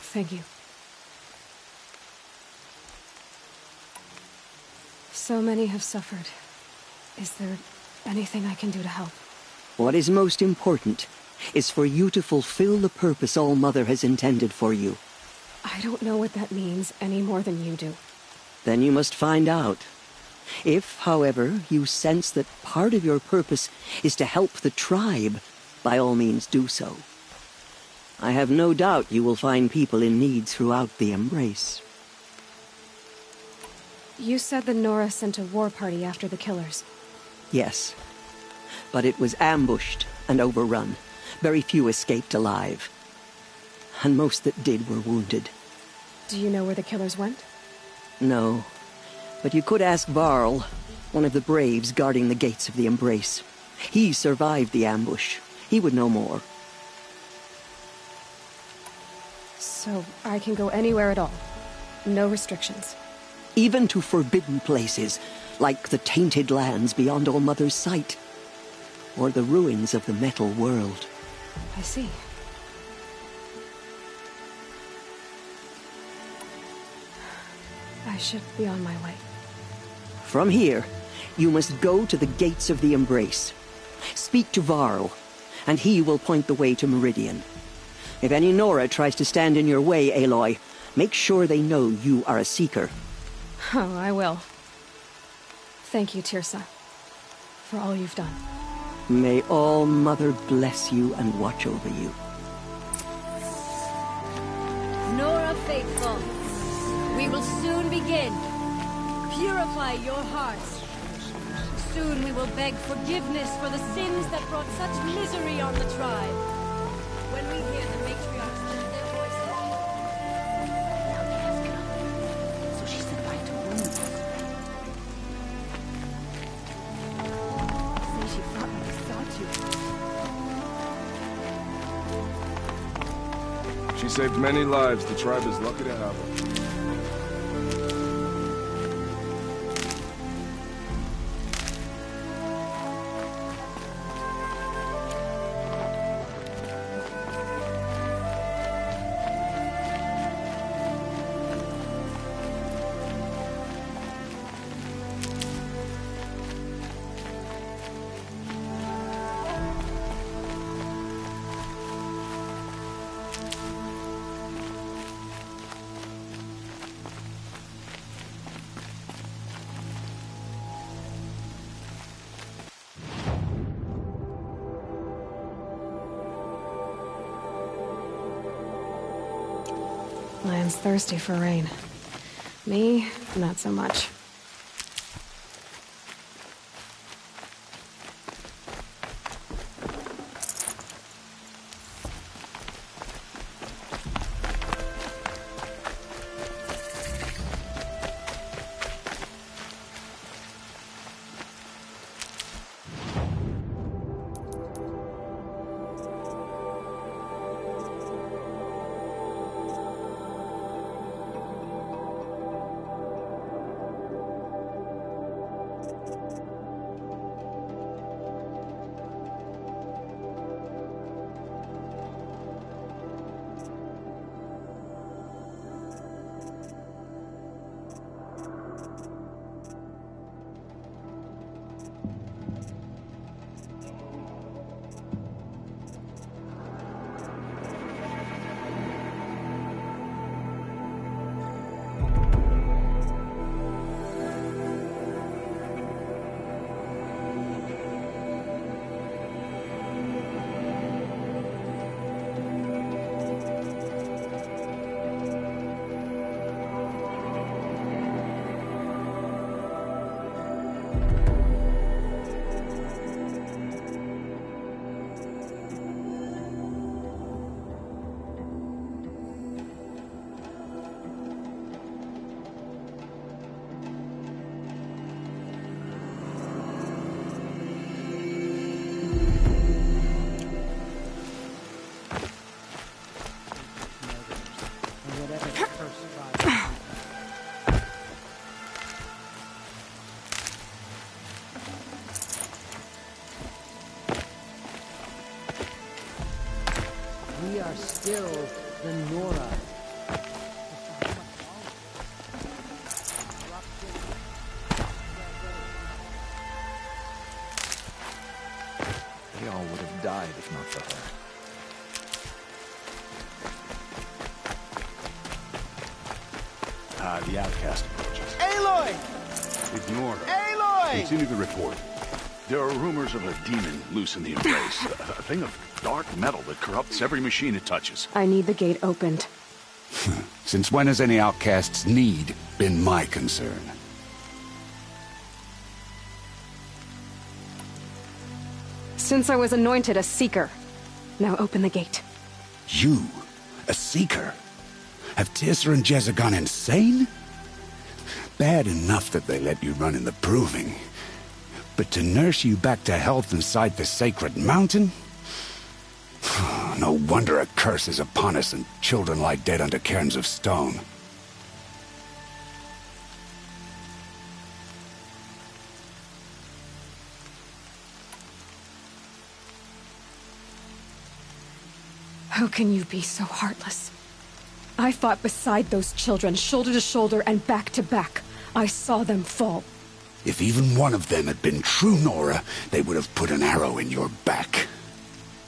Speaker 6: Thank you. So many have suffered. Is there anything I can do to help?
Speaker 11: What is most important is for you to fulfill the purpose All-Mother has intended for you.
Speaker 6: I don't know what that means any more than you do.
Speaker 11: Then you must find out. If, however, you sense that part of your purpose is to help the tribe, by all means do so. I have no doubt you will find people in need throughout the Embrace.
Speaker 6: You said the Nora sent a war party after the killers.
Speaker 11: Yes. But it was ambushed and overrun. Very few escaped alive. And most that did were wounded.
Speaker 6: Do you know where the killers went?
Speaker 11: No. But you could ask Varl, one of the braves guarding the gates of the Embrace. He survived the ambush. He would know more.
Speaker 6: So I can go anywhere at all? No restrictions?
Speaker 11: Even to forbidden places, like the tainted lands beyond All-Mother's sight. Or the ruins of the metal world.
Speaker 6: I see. I should be on my way.
Speaker 11: From here, you must go to the gates of the Embrace. Speak to Varl, and he will point the way to Meridian. If any Nora tries to stand in your way, Aloy, make sure they know you are a Seeker.
Speaker 6: Oh, I will. Thank you, Tirsa, for all you've done.
Speaker 11: May All-Mother bless you and watch over you.
Speaker 13: Nora Faithful, we will soon begin. Purify your hearts. Soon we will beg forgiveness for the sins that brought such misery on the tribe. When we hear the matriarchs lift their voices...
Speaker 14: So she's invited to women.
Speaker 2: Say she fought like a statue.
Speaker 7: She saved many lives. The tribe is lucky to have her.
Speaker 6: Lion's thirsty for rain. Me, not so much.
Speaker 11: are still the Nora.
Speaker 3: They all would have died if not for her. The outcast approaches.
Speaker 18: Aloy!
Speaker 9: Ignore her.
Speaker 18: Aloy!
Speaker 9: Continue the report. There are rumors of a demon loose in the Embrace. A thing of dark metal that corrupts every machine it touches.
Speaker 6: I need the gate opened.
Speaker 17: Since when has any outcast's need been my concern?
Speaker 6: Since I was anointed a Seeker. Now open the gate.
Speaker 17: You? A Seeker? Have Tissa and Jezza gone insane? Bad enough that they let you run in the Proving. But to nurse you back to health inside the sacred mountain? No wonder a curse is upon us and children lie dead under cairns of stone.
Speaker 6: How can you be so heartless? I fought beside those children, shoulder to shoulder and back to back. I saw them fall.
Speaker 17: If even one of them had been true Nora, they would have put an arrow in your back.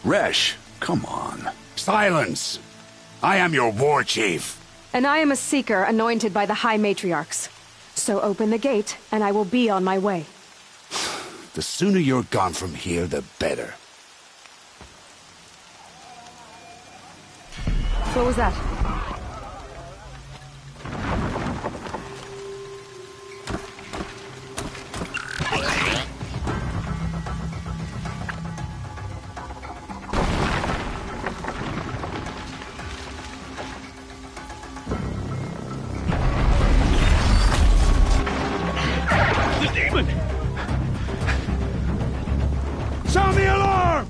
Speaker 17: Resh, come on. Silence! I am your war chief.
Speaker 6: And I am a Seeker anointed by the High Matriarchs. So open the gate, and I will be on my way.
Speaker 17: The sooner you're gone from here, the better.
Speaker 6: What was that?
Speaker 21: The demon! Sound the alarm!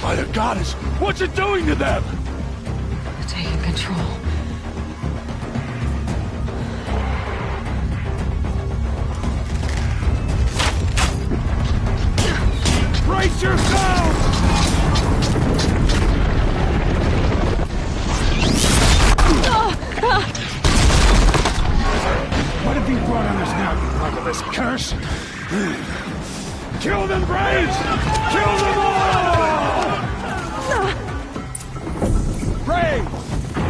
Speaker 9: By the goddess, what's it doing to them?
Speaker 6: Taking control.
Speaker 21: Brace yourselves! What have you brought on us now, you motherless curse? Kill them, Braves! Kill them all!
Speaker 4: Braves,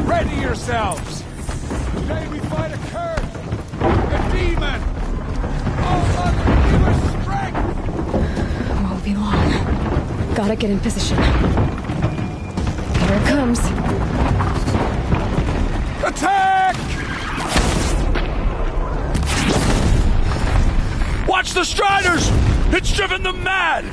Speaker 4: ready yourselves! Today we fight a curse, a demon! Oh, Mother, give us strength!
Speaker 6: Won't be long. Gotta get in position. Here it comes.
Speaker 21: Attack! Watch the Striders! It's driven them mad!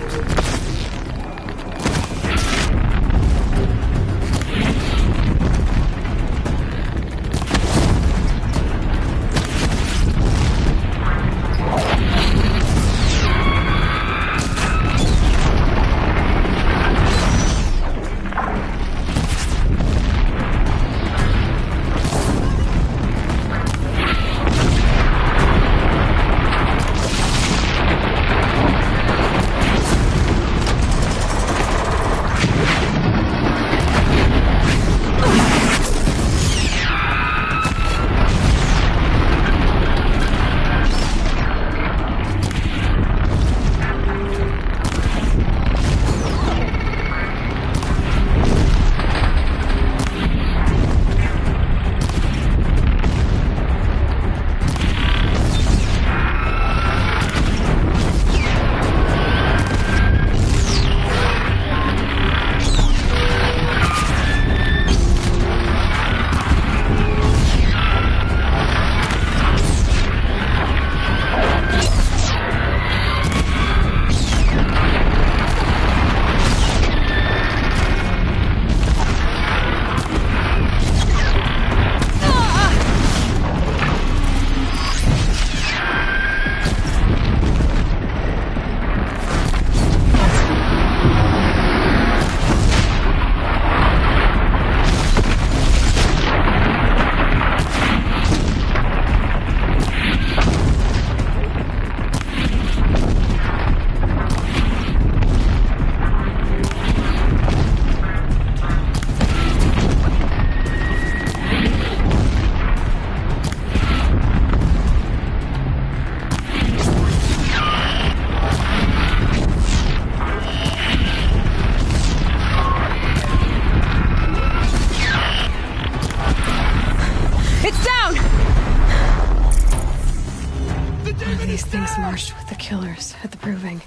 Speaker 6: One of these things marched with the killers at the proving.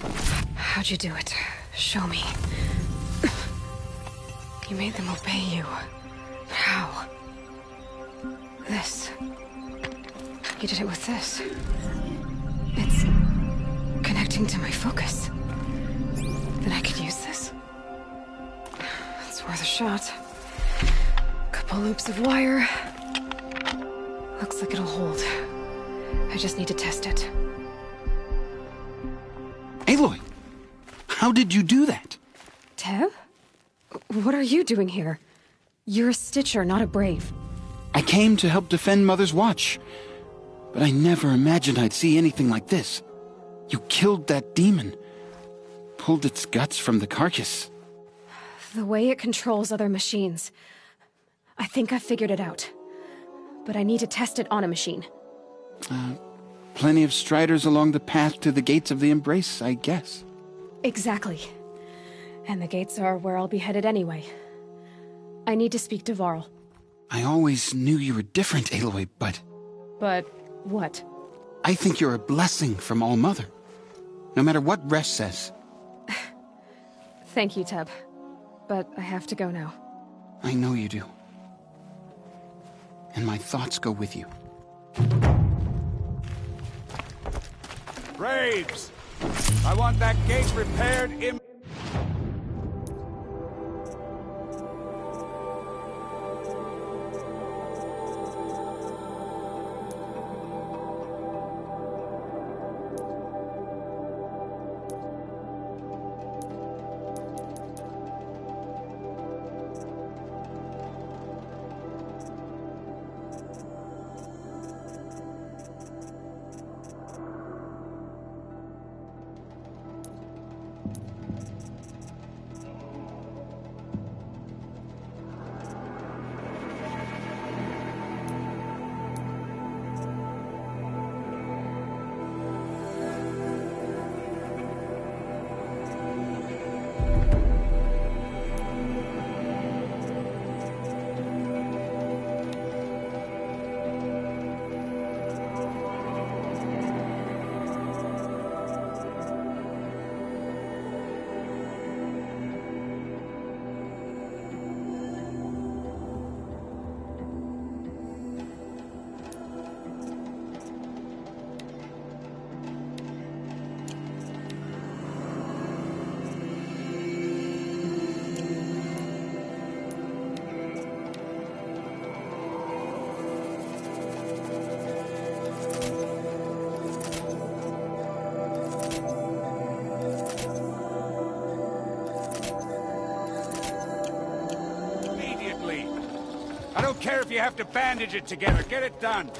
Speaker 6: How'd you do it? Show me. You made them obey you. How? This. You did it with this. It's connecting to my focus. Then I could use this. It's worth a shot. Couple loops of wire. Looks like it'll hold. I just need to test it.
Speaker 8: Aloy! How did you do that?
Speaker 6: Tev? What are you doing here? You're a Stitcher, not a Brave.
Speaker 8: I came to help defend Mother's Watch. But I never imagined I'd see anything like this. You killed that demon. Pulled its guts from the carcass.
Speaker 6: The way it controls other machines. I think I figured it out. But I need to test it on a machine.
Speaker 8: Plenty of striders along the path to the gates of the Embrace, I guess.
Speaker 6: Exactly. And the gates are where I'll be headed anyway. I need to speak to Varl.
Speaker 8: I always knew you were different, Aloy, but...
Speaker 6: But what?
Speaker 8: I think you're a blessing from All-Mother. No matter what Resh says.
Speaker 6: Thank you, Teb. But I have to go now.
Speaker 8: I know you do. And my thoughts go with you.
Speaker 21: Braves! I want that gate repaired in... I don't care if you have to bandage it together. Get it done.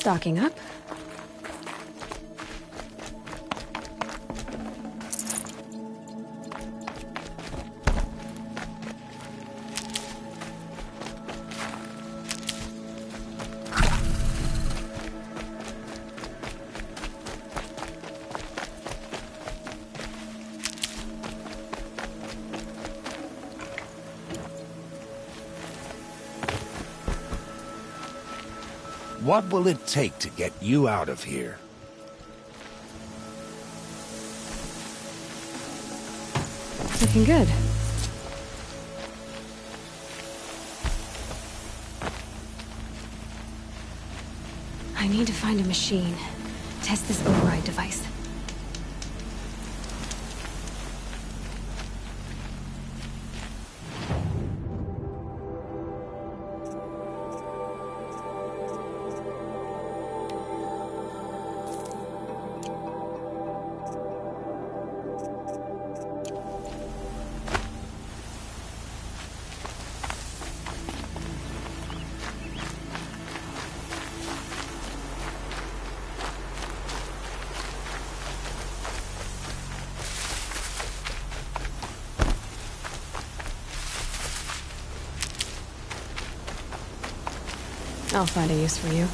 Speaker 6: Stocking up.
Speaker 17: What will it take to get you out of here?
Speaker 6: Looking good. I need to find a machine. Test this override device. I'll find a use for you.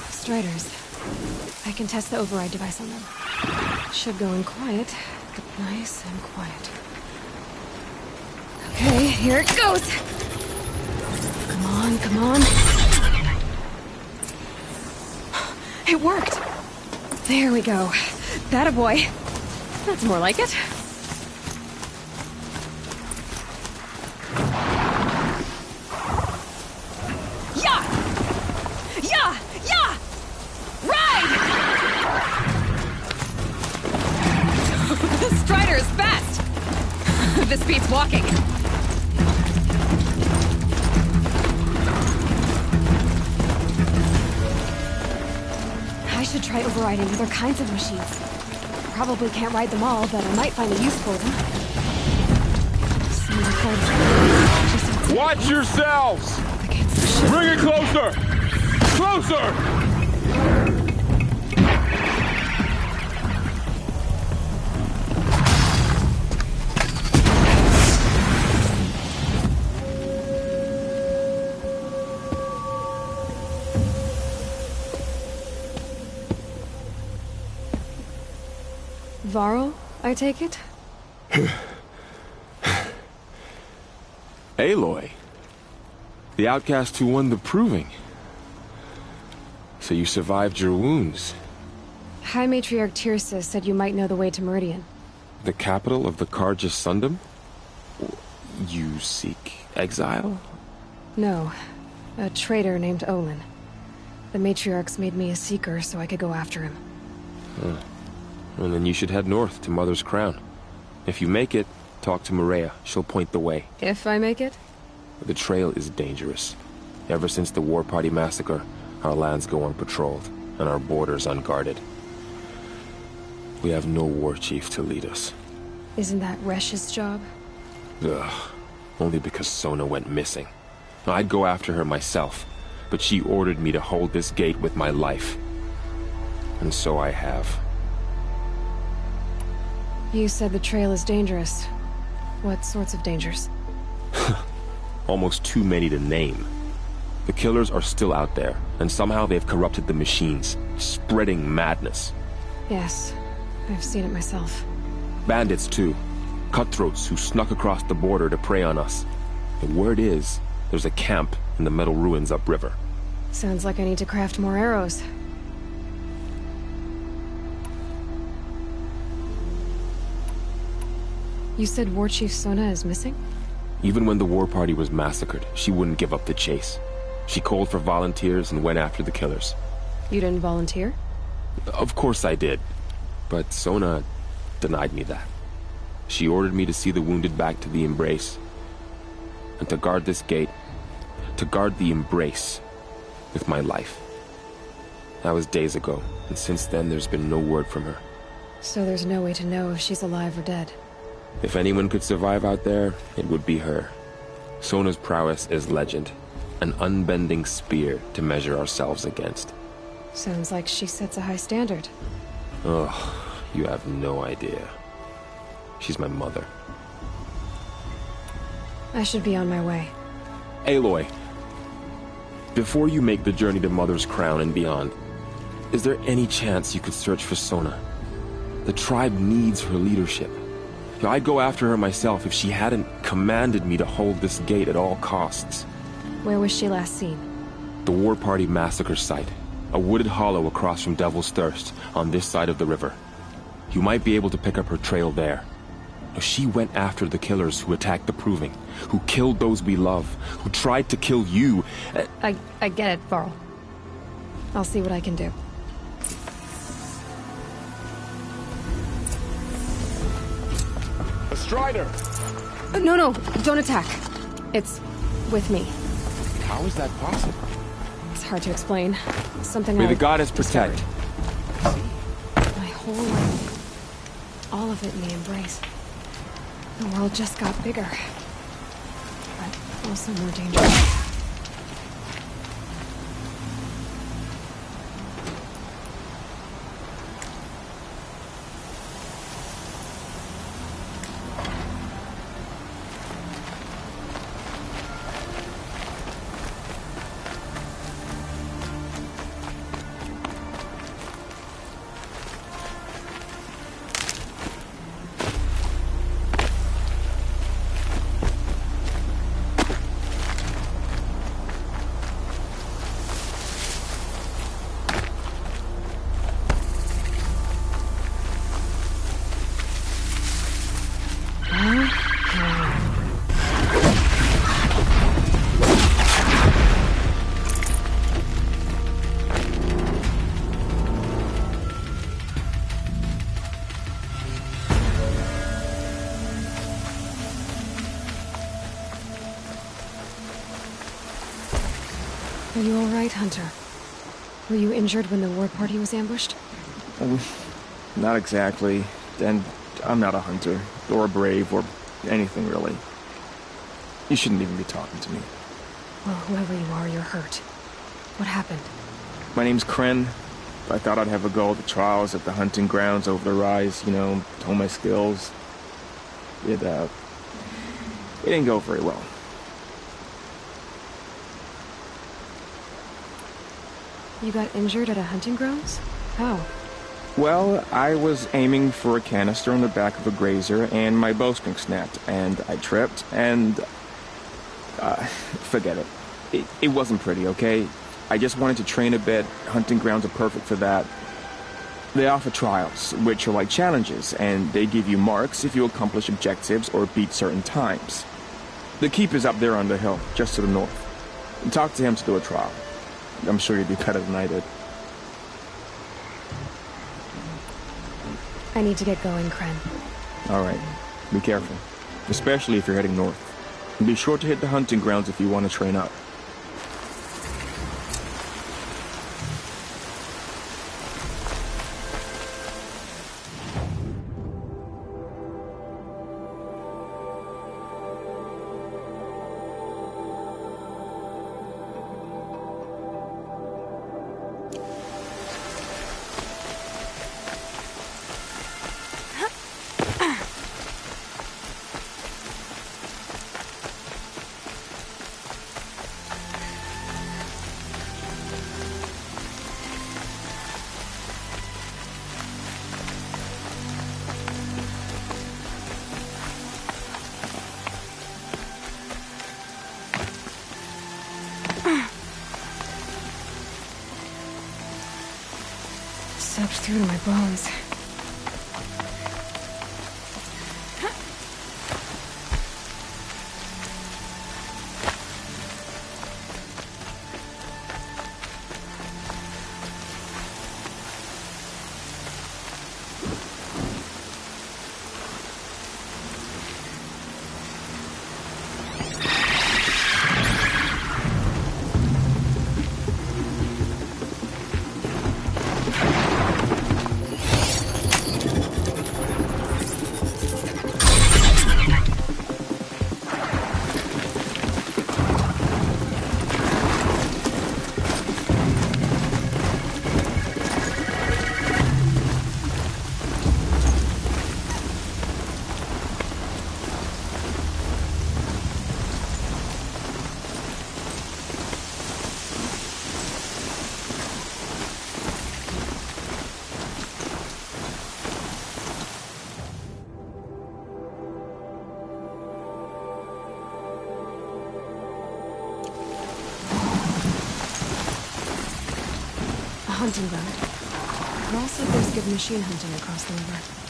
Speaker 6: Striders. I can test the override device on them. Should go in quiet, but nice and quiet. Okay, here it goes! Come on, come on. It worked! There we go. That a boy. That's more like it. This beats walking. I should try overriding other kinds of machines. Probably can't ride them all, but I might find a use for them.
Speaker 4: Watch yourselves! Bring it closer! Closer!
Speaker 6: Varl, I take it?
Speaker 7: Aloy. The outcast who won the proving. So you survived your wounds.
Speaker 6: High Matriarch Tirsa said you might know the way to Meridian.
Speaker 7: The capital of the Carja Sundom? You seek exile?
Speaker 6: No. A traitor named Olin. The Matriarchs made me a seeker so I could go after him.
Speaker 7: Huh. Well, then you should head north to Mother's Crown. If you make it, talk to Maria. She'll point the way.
Speaker 6: If I make it?
Speaker 7: The trail is dangerous. Ever since the War Party massacre, our lands go unpatrolled, and our borders unguarded. We have no war chief to lead us.
Speaker 6: Isn't that Resh's job?
Speaker 7: Ugh. Only because Sona went missing. I'd go after her myself, but she ordered me to hold this gate with my life. And so I have.
Speaker 6: You said the trail is dangerous. What sorts of dangers?
Speaker 7: Almost too many to name. The killers are still out there, and somehow they've corrupted the machines, spreading madness.
Speaker 6: Yes, I've seen it myself.
Speaker 7: Bandits, too. Cutthroats who snuck across the border to prey on us. The word is, there's a camp in the metal ruins upriver.
Speaker 6: Sounds like I need to craft more arrows. You said War Chief Sona is missing?
Speaker 7: Even when the war party was massacred, she wouldn't give up the chase. She called for volunteers and went after the killers.
Speaker 6: You didn't volunteer?
Speaker 7: Of course I did. But Sona denied me that. She ordered me to see the wounded back to the Embrace. And to guard this gate. To guard the Embrace. With my life. That was days ago, and since then there's been no word from her.
Speaker 6: So there's no way to know if she's alive or dead.
Speaker 7: If anyone could survive out there, it would be her. Sona's prowess is legend. An unbending spear to measure ourselves against.
Speaker 6: Sounds like she sets a high standard.
Speaker 7: Ugh, you have no idea. She's my mother.
Speaker 6: I should be on my way.
Speaker 7: Aloy, before you make the journey to Mother's Crown and beyond, is there any chance you could search for Sona? The tribe needs her leadership. I'd go after her myself if she hadn't commanded me to hold this gate at all costs.
Speaker 6: Where was she last seen?
Speaker 7: The War Party massacre site. A wooded hollow across from Devil's Thirst, on this side of the river. You might be able to pick up her trail there. She went after the killers who attacked the Proving, who killed those we love, who tried to kill you.
Speaker 6: I get it, Varl. I'll see what I can do.
Speaker 16: A Strider!
Speaker 6: No, don't attack. It's with me.
Speaker 7: How is that possible?
Speaker 6: It's hard to explain. Something
Speaker 7: May the goddess protect.
Speaker 6: My whole life. All of it in the Embrace. The world just got bigger. But also more dangerous. Are you all right, Hunter? Were you injured when the war party was ambushed?
Speaker 10: Not exactly. And I'm not a hunter, or a brave, or anything really. You shouldn't even be talking to me.
Speaker 6: Well, whoever you are, you're hurt. What happened?
Speaker 10: My name's Kren. I thought I'd have a go at the trials at the hunting grounds over the rise, you know, hone my skills. It didn't go very well.
Speaker 6: You got injured at a hunting grounds? How?
Speaker 10: Well, I was aiming for a canister on the back of a grazer, and my bowstring snapped, and I tripped, and... forget it. It wasn't pretty, okay? I just wanted to train a bit. Hunting grounds are perfect for that. They offer trials, which are like challenges, and they give you marks if you accomplish objectives or beat certain times. The keep is up there on the hill, just to the north. Talk to him to do a trial. I'm sure you'd do better than I did.
Speaker 6: I need to get going, Kren.
Speaker 10: Alright. Be careful. Especially if you're heading north. And be sure to hit the hunting grounds if you want to train up.
Speaker 6: Soaked through to my bones. hunting ground. Carl said there's good machine hunting across the river.